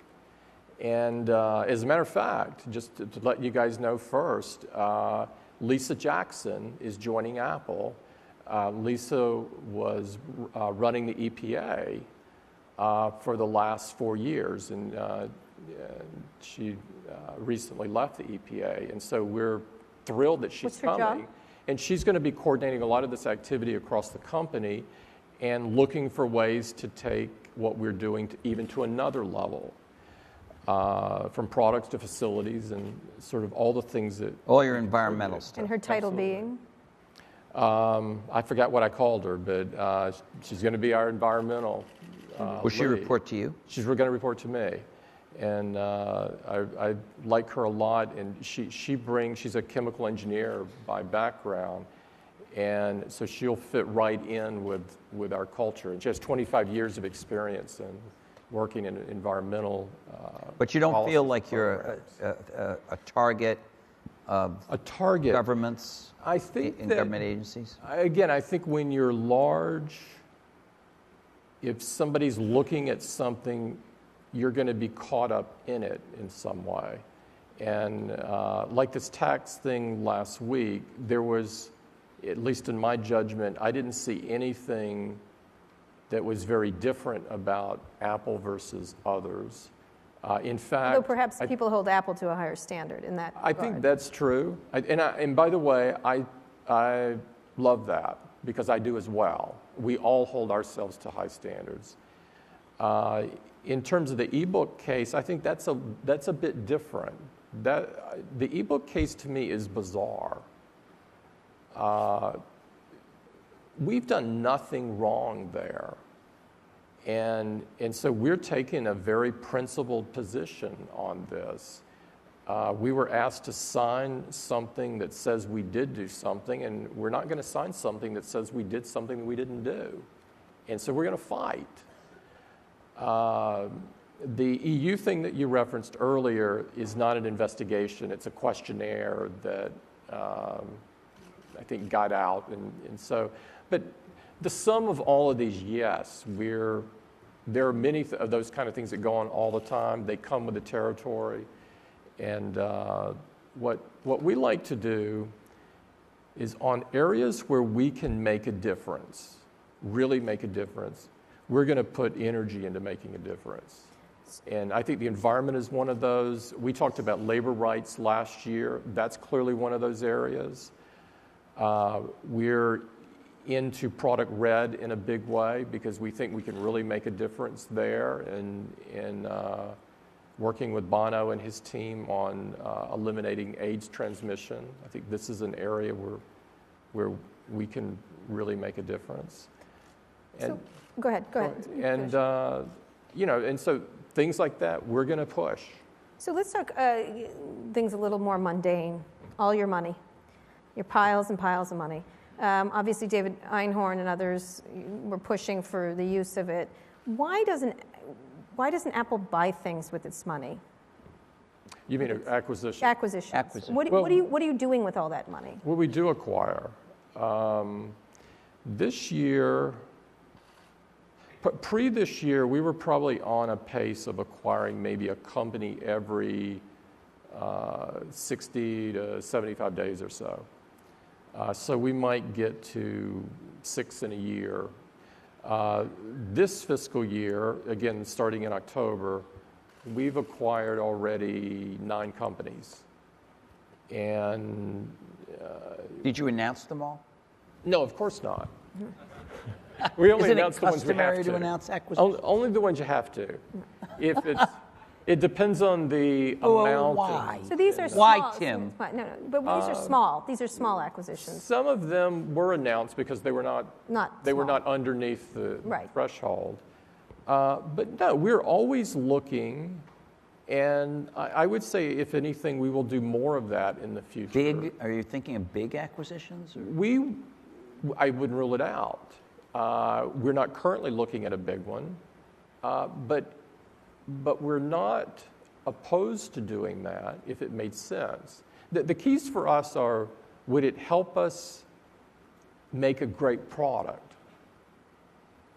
And as a matter of fact, just to let you guys know first, Lisa Jackson is joining Apple. Lisa was running the EPA for the last 4 years, and she recently left the EPA. And so we're thrilled that she's coming. What's her job? And she's going to be coordinating a lot of this activity across the company and looking for ways to take what we're doing even to another level, from products to facilities and sort of all the things that... All your environmental stuff. And her title Absolutely. being? I forgot what I called her, but she's going to be our environmental Will she lead. report to you? She's going to report to me. And I like her a lot, and she's a chemical engineer by background, and so she'll fit right in with our culture. And she has 25 years of experience in working in environmental But you don't feel like you're a target of governments I think in that, government agencies? Again, I think when you're large, if somebody's looking at something you're going to be caught up in it in some way. And like this tax thing last week, there was, at least in my judgment, I didn't see anything that was very different about Apple versus others. In fact, although perhaps people hold Apple to a higher standard in that I regard. think that's true. And by the way, I love that because I do as well. We all hold ourselves to high standards. In terms of the ebook case, I think that's a bit different. The ebook case to me is bizarre. We've done nothing wrong there. And so we're taking a very principled position on this. We were asked to sign something that says we did do something, and we're not going to sign something that says we did something that we didn't do. And so we're going to fight. The EU thing that you referenced earlier is not an investigation. It's a questionnaire that I think got out. And so, but the sum of all of these, yes, there are many of those kind of things that go on all the time. They come with the territory. And what we like to do is on areas where we can make a difference, really make a difference, we're going to put energy into making a difference. And I think the environment is one of those. We talked about labor rights last year. That's clearly one of those areas. We're into product red in a big way because we think we can really make a difference there and working with Bono and his team on eliminating AIDS transmission. I think this is an area where we can really make a difference. And, so, go ahead. And, and so things like that, we're going to push. So let's talk things a little more mundane. All your money, your piles and piles of money. Obviously, David Einhorn and others were pushing for the use of it. Why doesn't Apple buy things with its money? You mean acquisition? Acquisitions. What are you doing with all that money? Well, we do acquire. This year, this year, we were probably on a pace of acquiring maybe a company every 60 to 75 days or so. So we might get to 6 in a year. This fiscal year, again, starting in October, we've acquired already 9 companies. And did you announce them all? No, of course not. We only announce the ones we have to. Isn't it customary to announce acquisitions? Only the ones you have to. If it depends on the amount. Why? So these are why, small. Tim? No, but these are small. These are small acquisitions. Some of them were announced because they were not underneath the threshold. But no, we're always looking, and I would say, if anything, we will do more of that in the future. Are you thinking of big acquisitions? I wouldn't rule it out. We're not currently looking at a big one, but we're not opposed to doing that if it made sense. The keys for us are, would it help us make a great product?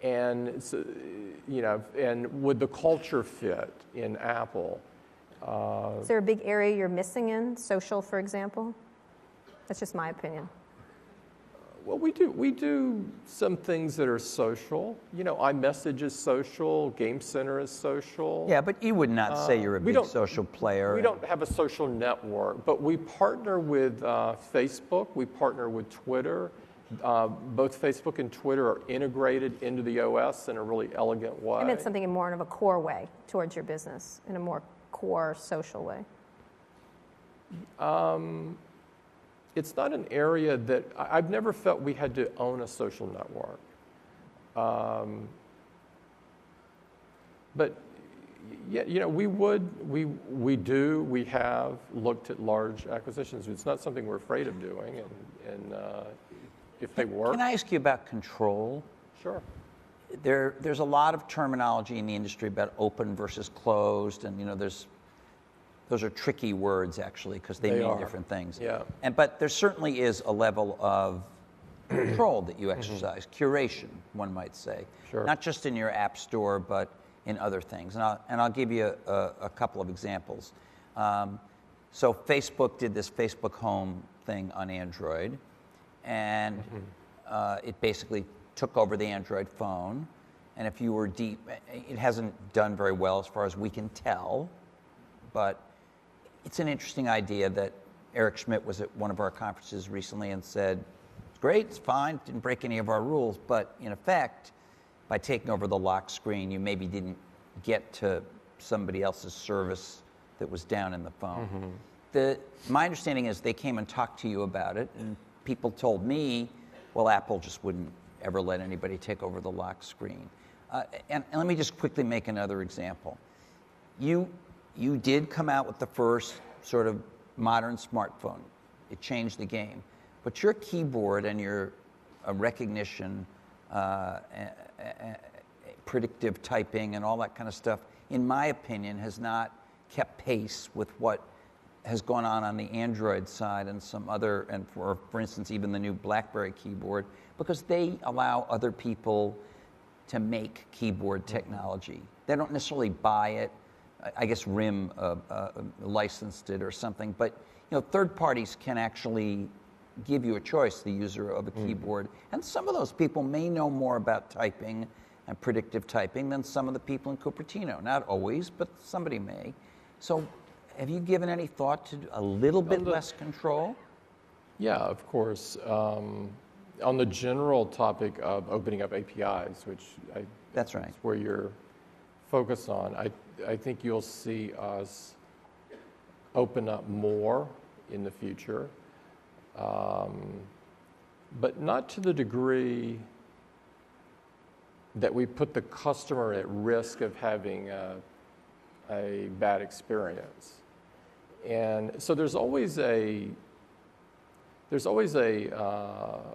And, and would the culture fit in Apple? Is there a big area you're missing in, social, for example? That's just my opinion. Well, we do some things that are social. iMessage is social, Game Center is social. Yeah, but you would not say you're a big social player. We don't have a social network, but we partner with Facebook, we partner with Twitter. Both Facebook and Twitter are integrated into the OS in a really elegant way. I meant something in more of a core way towards your business, in a more core social way. It's not an area that I've never felt we had to own a social network. But yeah, we have looked at large acquisitions. It's not something we're afraid of doing, and if they work. Can I ask you about control? Sure. There's a lot of terminology in the industry about open versus closed, and those are tricky words, actually, because they mean different things. Yeah. But there certainly is a level of control that you exercise, curation, one might say. Sure. Not just in your app store, but in other things. And I'll give you a couple of examples. So Facebook did this Facebook Home thing on Android, and it basically took over the Android phone. And if you were deep, it hasn't done very well as far as we can tell, but it's an interesting idea that Eric Schmidt was at one of our conferences recently and said, it's great, it's fine, didn't break any of our rules, but in effect, by taking over the lock screen, you maybe didn't get to somebody else's service that was down in the phone. My understanding is they came and talked to you about it, and people told me, well, Apple just wouldn't ever let anybody take over the lock screen. And let me just quickly make another example. You did come out with the first sort of modern smartphone. It changed the game. But your keyboard and your recognition, predictive typing and all that kind of stuff, in my opinion, has not kept pace with what has gone on the Android side and some other, and for instance, even the new BlackBerry keyboard, because they allow other people to make keyboard technology. They don't necessarily buy it. I guess RIM licensed it or something, but third parties can actually give you a choice, the user of a keyboard. And some of those people may know more about typing and predictive typing than some of the people in Cupertino. Not always, but somebody may. So have you given any thought to a little bit less control? Yeah, of course. On the general topic of opening up APIs, which that's right, is where you're focused on, I think you'll see us open up more in the future, but not to the degree that we put the customer at risk of having a bad experience. And so there's always a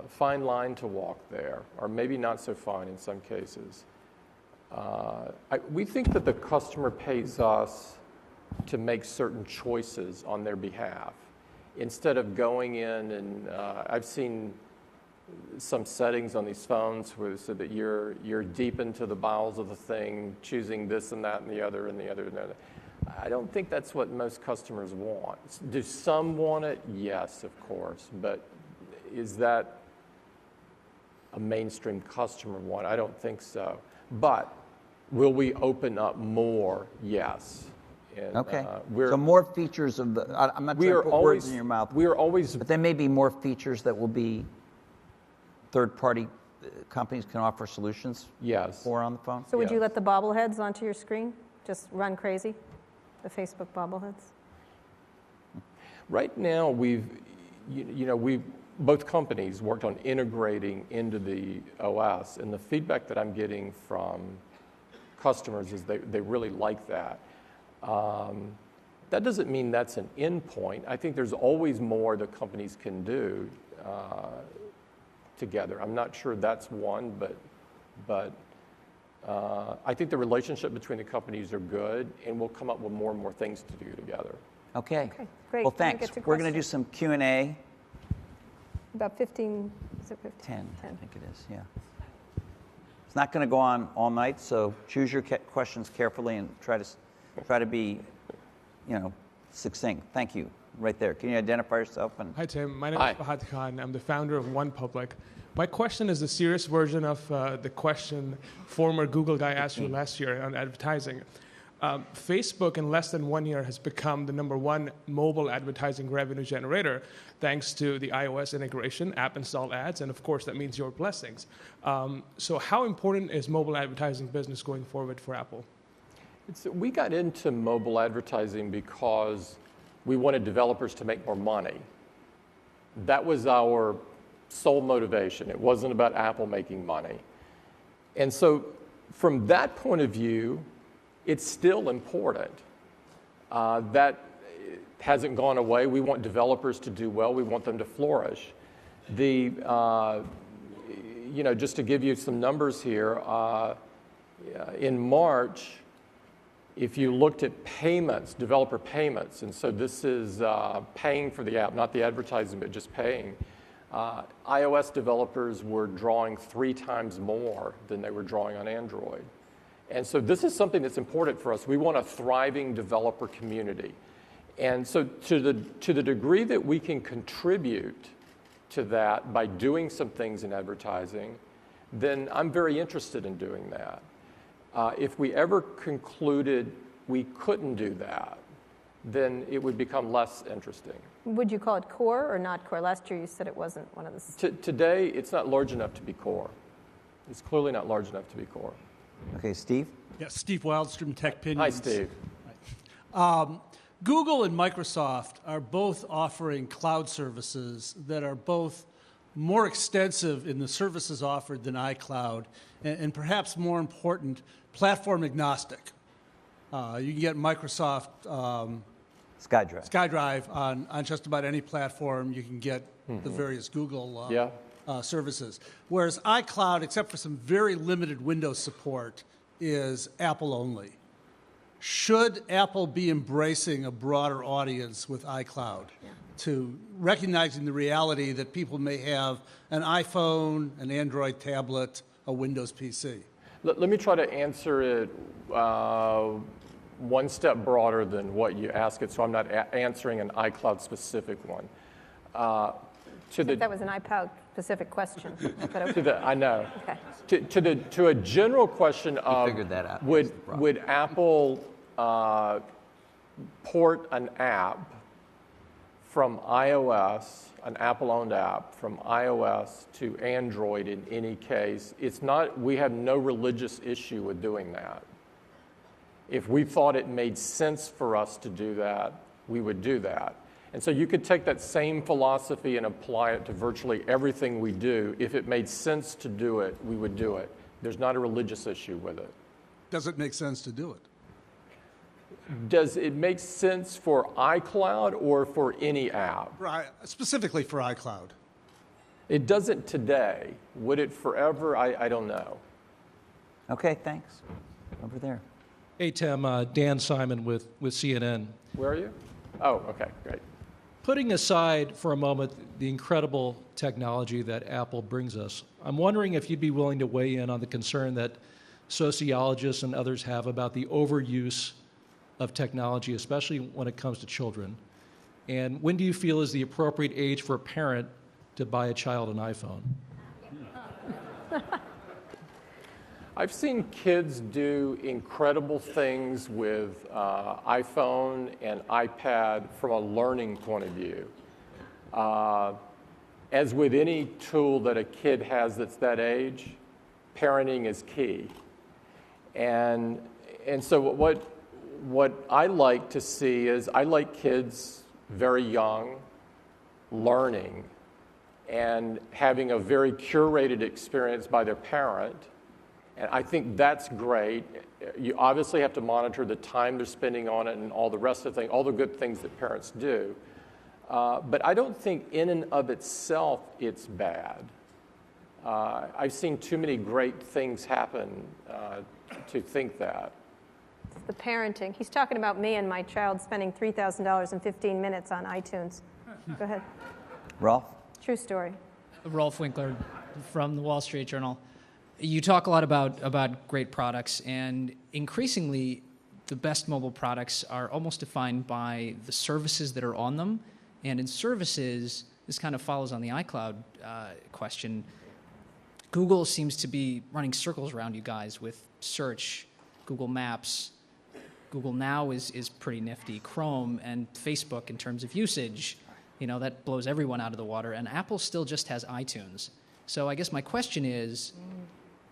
fine line to walk there, or maybe not so fine in some cases. We think that the customer pays us to make certain choices on their behalf. Instead of going in and, I've seen some settings on these phones where so that you're deep into the bowels of the thing, choosing this and that and the other and the other and the other. I don't think that's what most customers want. Do some want it? Yes, of course. But is that a mainstream customer want? I don't think so. But will we open up more? Yes. And, okay. So more features of the. I'm not trying to put words in your mouth. We are always. But there may be more features that will be third-party companies can offer solutions. Yes. For on the phone. So would you let the bobbleheads onto your screen just run crazy? The Facebook bobbleheads? Right now, we've both companies worked on integrating into the OS, and the feedback that I'm getting from customers is they really like that. That doesn't mean that's an endpoint. I think there's always more that companies can do together. I'm not sure that's one, but I think the relationship between the companies are good, and we'll come up with more and more things to do together. Okay. Great. Well, thanks. We're going to do some Q&A. About 15, is it 15? 10, I think it is, yeah. It's not going to go on all night, so choose your questions carefully and try to be, succinct. Thank you. Right there. Can you identify yourself? Hi, Tim. My name is Fahad Khan. I'm the founder of OnePublic. My question is a serious version of the question former Google guy asked you last year on advertising. Facebook, in less than 1 year, has become the #1 mobile advertising revenue generator, thanks to the iOS integration, app install ads, and of course, that means your blessings. So how important is mobile advertising business going forward for Apple? We got into mobile advertising because we wanted developers to make more money. That was our sole motivation. It wasn't about Apple making money. And so from that point of view, it's still important. That hasn't gone away. We want developers to do well. We want them to flourish. Just to give you some numbers here, in March, if you looked at payments, developer payments, and so this is paying for the app, not the advertising, but just paying, iOS developers were drawing 3 times more than they were drawing on Android. And so this is something that's important for us. We want a thriving developer community. And so to the degree that we can contribute to that by doing some things in advertising, then I'm very interested in doing that. If we ever concluded we couldn't do that, then it would become less interesting. Would you call it core or not core? Last year you said it wasn't one of the... Today, it's not large enough to be core. It's clearly not large enough to be core. Okay, Steve? Yeah, Steve Wildstrom, Tech Pinions. Hi, Steve. Google and Microsoft are both offering cloud services that are both more extensive in the services offered than iCloud, and perhaps more important, platform agnostic. You can get Microsoft SkyDrive on just about any platform. You can get the various Google services. Whereas iCloud, except for some very limited Windows support, is Apple only. Should Apple be embracing a broader audience with iCloud to recognizing the reality that people may have an iPhone, an Android tablet, a Windows PC? Let me try to answer it one step broader than what you ask it, so I'm not answering an iCloud specific one. That was an iCloud specific question. I know. Okay. To a general question of figured that out. Would Apple port an app from iOS, an Apple-owned app from iOS to Android in any case? It's not. We have no religious issue with doing that. If we thought it made sense for us to do that, we would do that. And so you could take that same philosophy and apply it to virtually everything we do. If it made sense to do it, we would do it. There's not a religious issue with it. Does it make sense to do it? Does it make sense for iCloud or for any app? Right, specifically for iCloud. It doesn't today. Would it forever? I don't know. Okay, thanks. Over there. Hey, Tim, Dan Simon with CNN. Where are you? Oh, okay, great. Putting aside for a moment the incredible technology that Apple brings us, I'm wondering if you'd be willing to weigh in on the concern that sociologists and others have about the overuse of technology, especially when it comes to children. And when do you feel is the appropriate age for a parent to buy a child an iPhone? I've seen kids do incredible things with iPhone and iPad from a learning point of view. As with any tool that a kid has that's that age, parenting is key. And so what I like to see is I like kids very young learning and having a very curated experience by their parent. And I think that's great. You obviously have to monitor the time they're spending on it and all the rest of the things, all the good things that parents do. But I don't think in and of itself it's bad. I've seen too many great things happen to think that. It's the parenting. He's talking about me and my child spending $3,000 in 15 minutes on iTunes. Go ahead. Rolf? True story. Rolf Winkler from the Wall Street Journal. You talk a lot about great products, and increasingly the best mobile products are almost defined by the services that are on them. And in services, this kind of follows on the iCloud question. Google seems to be running circles around you guys with search, Google Maps. Google Now is pretty nifty. Chrome and Facebook in terms of usage, that blows everyone out of the water. And Apple still just has iTunes. So I guess my question is,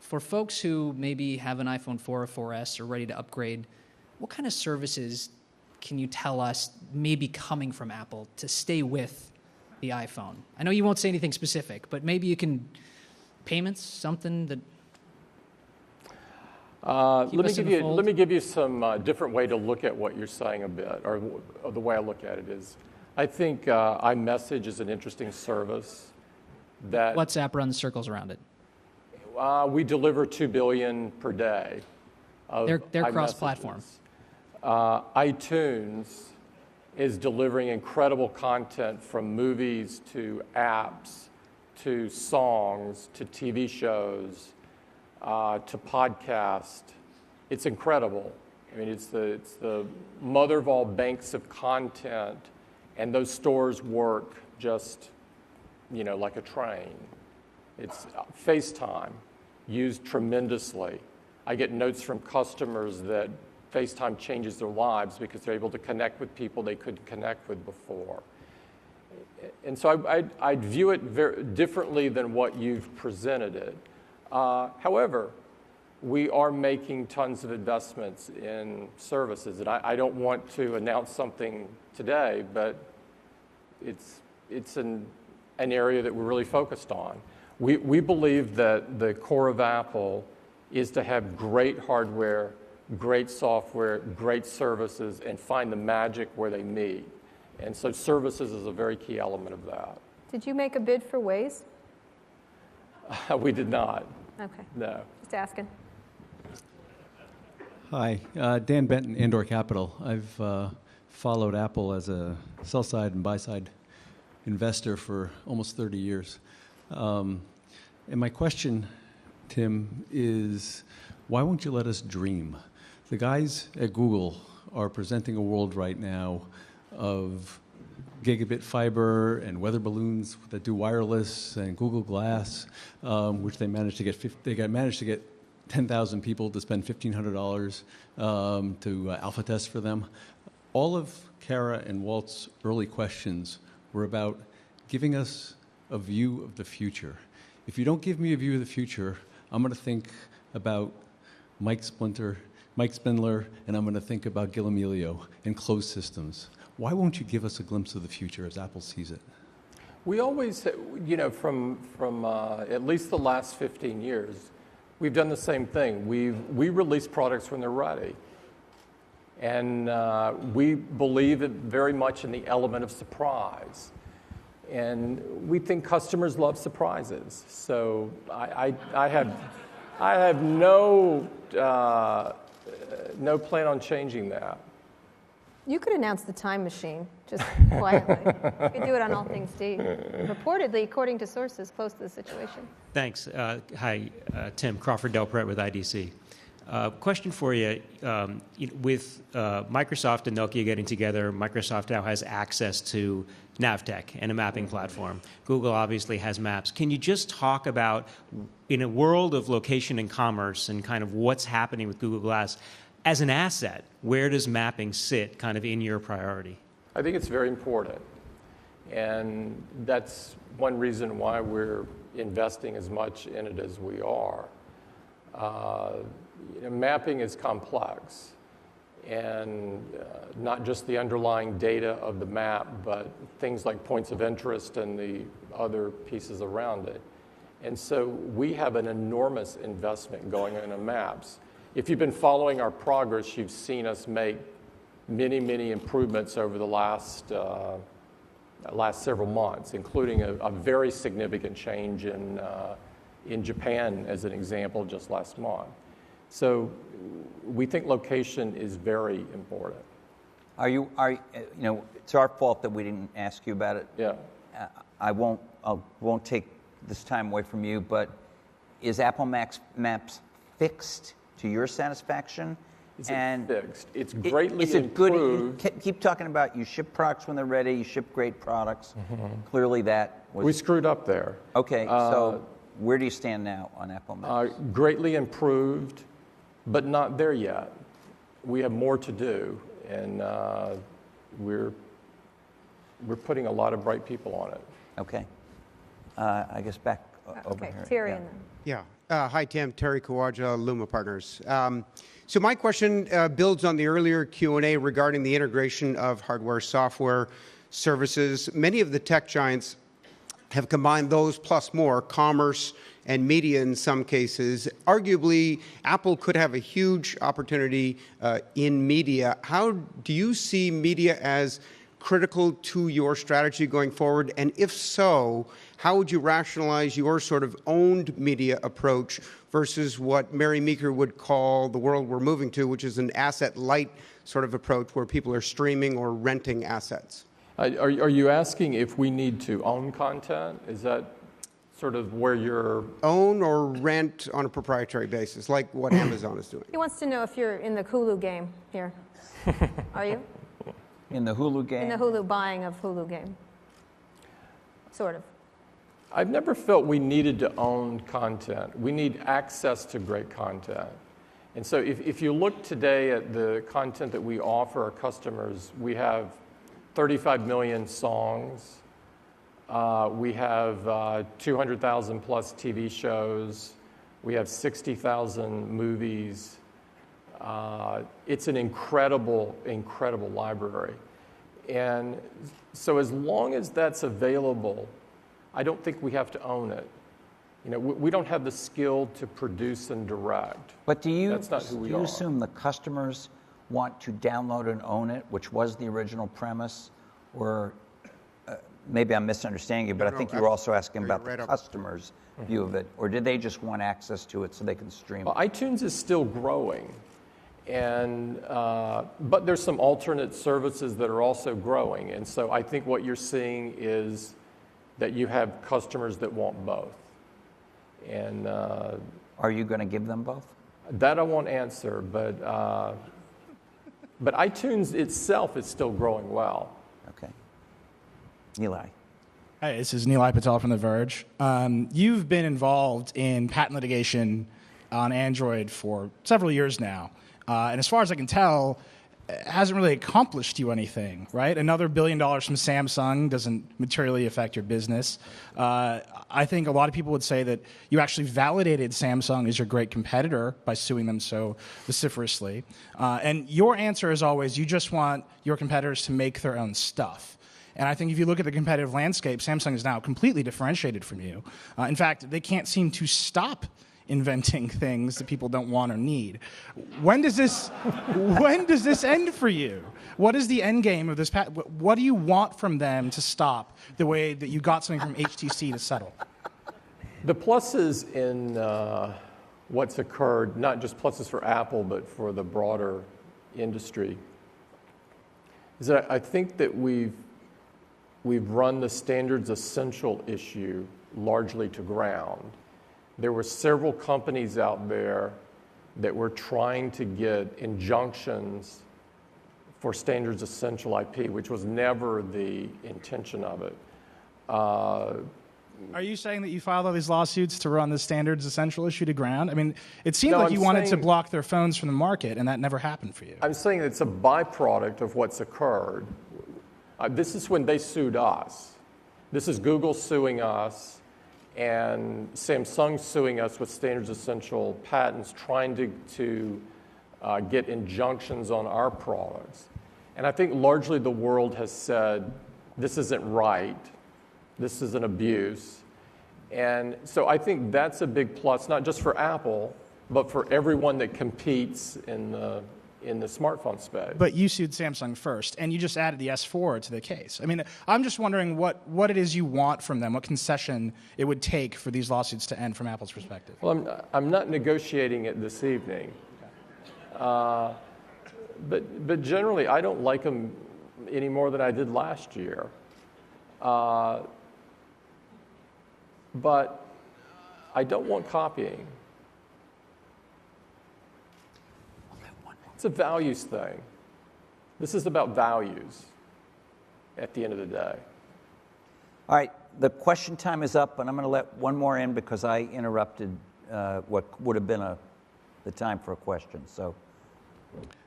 for folks who maybe have an iPhone 4 or 4S or ready to upgrade, what kind of services can you tell us may be coming from Apple to stay with the iPhone? I know you won't say anything specific, but maybe you can, payments, something that... Let me give you some different way to look at what you're saying a bit, or the way I look at it is, I think iMessage is an interesting service that... WhatsApp runs circles around it. We deliver 2 billion per day. They're cross-platform. iTunes is delivering incredible content from movies to apps to songs to TV shows to podcast It's incredible. I mean, it's the mother of all banks of content, and those stores work just, like a train. It's FaceTime, used tremendously. I get notes from customers that FaceTime changes their lives because they're able to connect with people they couldn't connect with before. And so I'd view it very differently than what you've presented it. However, we are making tons of investments in services, and I don't want to announce something today, but it's an area that we're really focused on. We believe that the core of Apple is to have great hardware, great software, great services, and find the magic where they meet. And so services is a very key element of that. Did you make a bid for Waze? We did not. Okay. No. Just asking. Hi, Dan Benton, Andor Capital. I've followed Apple as a sell-side and buy-side investor for almost 30 years. And my question, Tim, is why won't you let us dream? The guys at Google are presenting a world right now of gigabit fiber and weather balloons that do wireless and Google Glass, which they managed to get 10,000 people to spend $1,500 to alpha test for them. All of Kara and Walt's early questions were about giving us a view of the future. If you don't give me a view of the future, I'm going to think about Mike Spindler, and I'm going to think about Gil Amelio and closed systems. Why won't you give us a glimpse of the future as Apple sees it? We always, from at least the last 15 years, we've done the same thing. We release products when they're ready. And we believe very much in the element of surprise. And we think customers love surprises. So I have no plan on changing that. You could announce the time machine, just quietly. You could do it on All Things D. Reportedly, according to sources close to the situation. Thanks. Hi, Tim. Crawford Delpret with IDC. Question for you. With Microsoft and Nokia getting together, Microsoft now has access to Navtech and a mapping platform. Google obviously has maps. Can you just talk about, in a world of location and commerce and kind of what's happening with Google Glass, as an asset, where does mapping sit kind of in your priority? I think it's very important. And that's one reason why we're investing as much in it as we are. Mapping is complex. And not just the underlying data of the map, but things like points of interest and the other pieces around it. And so we have an enormous investment going into maps. If you've been following our progress, you've seen us make many, many improvements over the last several months, including a very significant change in Japan, as an example, just last month. So we think location is very important. It's our fault that we didn't ask you about it. Yeah. I won't take this time away from you, but is Apple Maps fixed to your satisfaction? Is it fixed? It's greatly improved. Good? Keep talking about you ship products when they're ready, you ship great products. Mm-hmm. Clearly that was... We screwed up there. Okay, so where do you stand now on Apple Maps? Greatly improved, but not there yet. We have more to do, and we're putting a lot of bright people on it. Okay. I guess back over here. Terry. Yeah. Hi, Tim. Terry Kawaja, Luma Partners. So my question builds on the earlier Q&A regarding the integration of hardware, software, services. Many of the tech giants have combined those plus more, commerce and media in some cases. Arguably, Apple could have a huge opportunity in media. How do you see media as critical to your strategy going forward? And if so, how would you rationalize your sort of owned media approach versus what Mary Meeker would call the world we're moving to, which is an asset-light sort of approach where people are streaming or renting assets? Are you asking if we need to own content? Is that... sort of where you're... Own or rent on a proprietary basis, like what Amazon is doing. He wants to know if you're in the Hulu game here. Are you? In the Hulu game? In the Hulu buying of Hulu game. Sort of. I've never felt we needed to own content. We need access to great content. And so if you look today at the content that we offer our customers, we have 35 million songs. We have 200,000 plus TV shows. We have 60,000 movies. It's an incredible, incredible library. And so as long as that's available, I don't think we have to own it. You know, we don't have the skill to produce and direct. But That's not who we do you are. assume the customers want to download and own it, which was the original premise? Or maybe I'm misunderstanding you, but I think you were also asking about the customers' view of it. Or did they just want access to it so they can stream Well, it? iTunes is still growing. And, but there's some alternate services that are also growing. And so I think what you're seeing is that you have customers that want both. And Are you going to give them both? that I won't answer, but iTunes itself is still growing well. Okay. Eli. Hi, this is Neil Patel from The Verge. You've been involved in patent litigation on Android for several years now. And as far as I can tell, it hasn't really accomplished you anything, right? Another $1 billion from Samsung doesn't materially affect your business. I think a lot of people would say that you actually validated Samsung as your great competitor by suing them so vociferously. And your answer is always, you just want your competitors to make their own stuff. And I think if you look at the competitive landscape, Samsung is now completely differentiated from you. In fact, they can't seem to stop inventing things that people don't want or need. When does this end for you? What is the end game of this patent? What do you want from them to stop the way that you got something from HTC to settle? The pluses in what's occurred, not just pluses for Apple, but for the broader industry, is that I think that we've run the standards essential issue largely to ground. There were several companies out there that were trying to get injunctions for standards essential IP, which was never the intention of it. Are you saying that you filed all these lawsuits to run the standards essential issue to ground? I mean, it seemed like you wanted to block their phones from the market, and that never happened for you. I'm saying it's a byproduct of what's occurred. This is when they sued us. This is Google suing us and Samsung suing us with standards essential patents, trying to get injunctions on our products. And I think largely the world has said, this isn't right. This is an abuse. And so I think that's a big plus, not just for Apple, but for everyone that competes in the smartphone space. But you sued Samsung first, and you just added the S4 to the case. I mean, I'm just wondering what it is you want from them, what concession it would take for these lawsuits to end from Apple's perspective. Well, I'm not negotiating it this evening. But generally, I don't like them any more than I did last year. But I don't want copying. It's a values thing. This is about values at the end of the day. All right, the question time is up, and I'm going to let one more in because I interrupted what would have been the time for a question. So,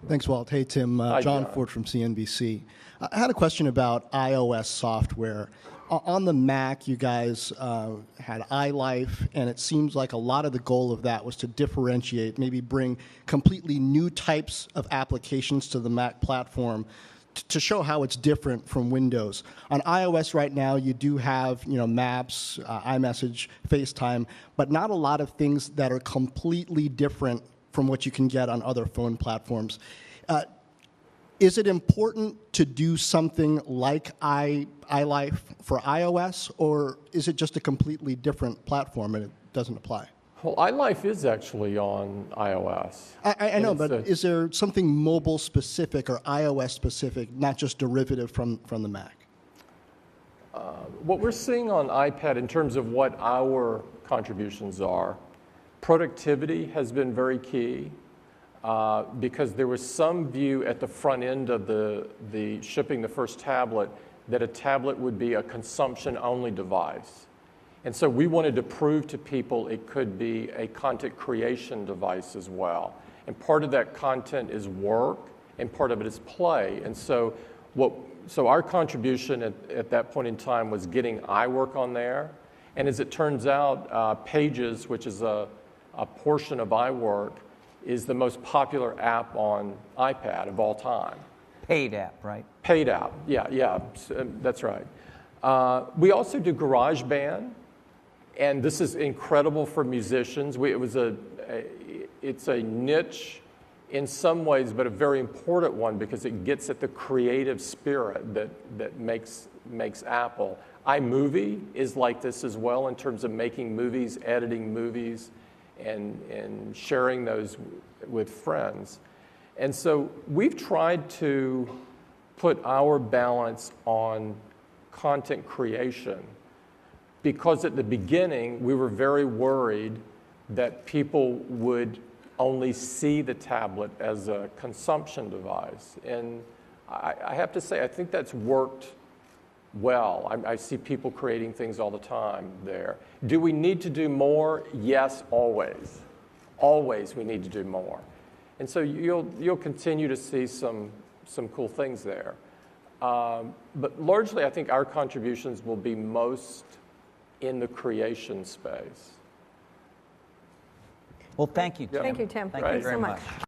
thanks, Walt. Hey, Tim. John Ford from CNBC. I had a question about iOS software. On the Mac, you guys had iLife, and it seems like a lot of the goal of that was to differentiate, maybe bring completely new types of applications to the Mac platform to show how it's different from Windows. On iOS right now, you do have Maps, iMessage, FaceTime, but not a lot of things that are completely different from what you can get on other phone platforms. Is it important to do something like iLife for iOS, or is it just a completely different platform and it doesn't apply? Well, iLife is actually on iOS. I know, but is there something mobile-specific or iOS-specific, not just derivative from the Mac? what we're seeing on iPad in terms of what our contributions are, productivity has been very key because there was some view at the front end of the shipping the first tablet that a tablet would be a consumption-only device. And so we wanted to prove to people it could be a content creation device as well. And part of that content is work, and part of it is play. And so our contribution at that point in time was getting iWork on there. And as it turns out, Pages, which is a portion of iWork, is the most popular app on iPad of all time. Paid app, right? Paid app, yeah, that's right. We also do GarageBand, and this is incredible for musicians. It's a niche in some ways, but a very important one because it gets at the creative spirit that makes Apple. iMovie is like this as well in terms of making movies, editing movies, and sharing those with friends. And so we've tried to put our balance on content creation because at the beginning we were very worried that people would only see the tablet as a consumption device. And I have to say, I think that's worked well. I see people creating things all the time there. Do we need to do more? Yes, always. Always we need to do more. And so you'll continue to see some cool things there. But largely, I think our contributions will be most in the creation space. Well, thank you, Tim. Thank you, Tim. Thank Thank you you very so much. much.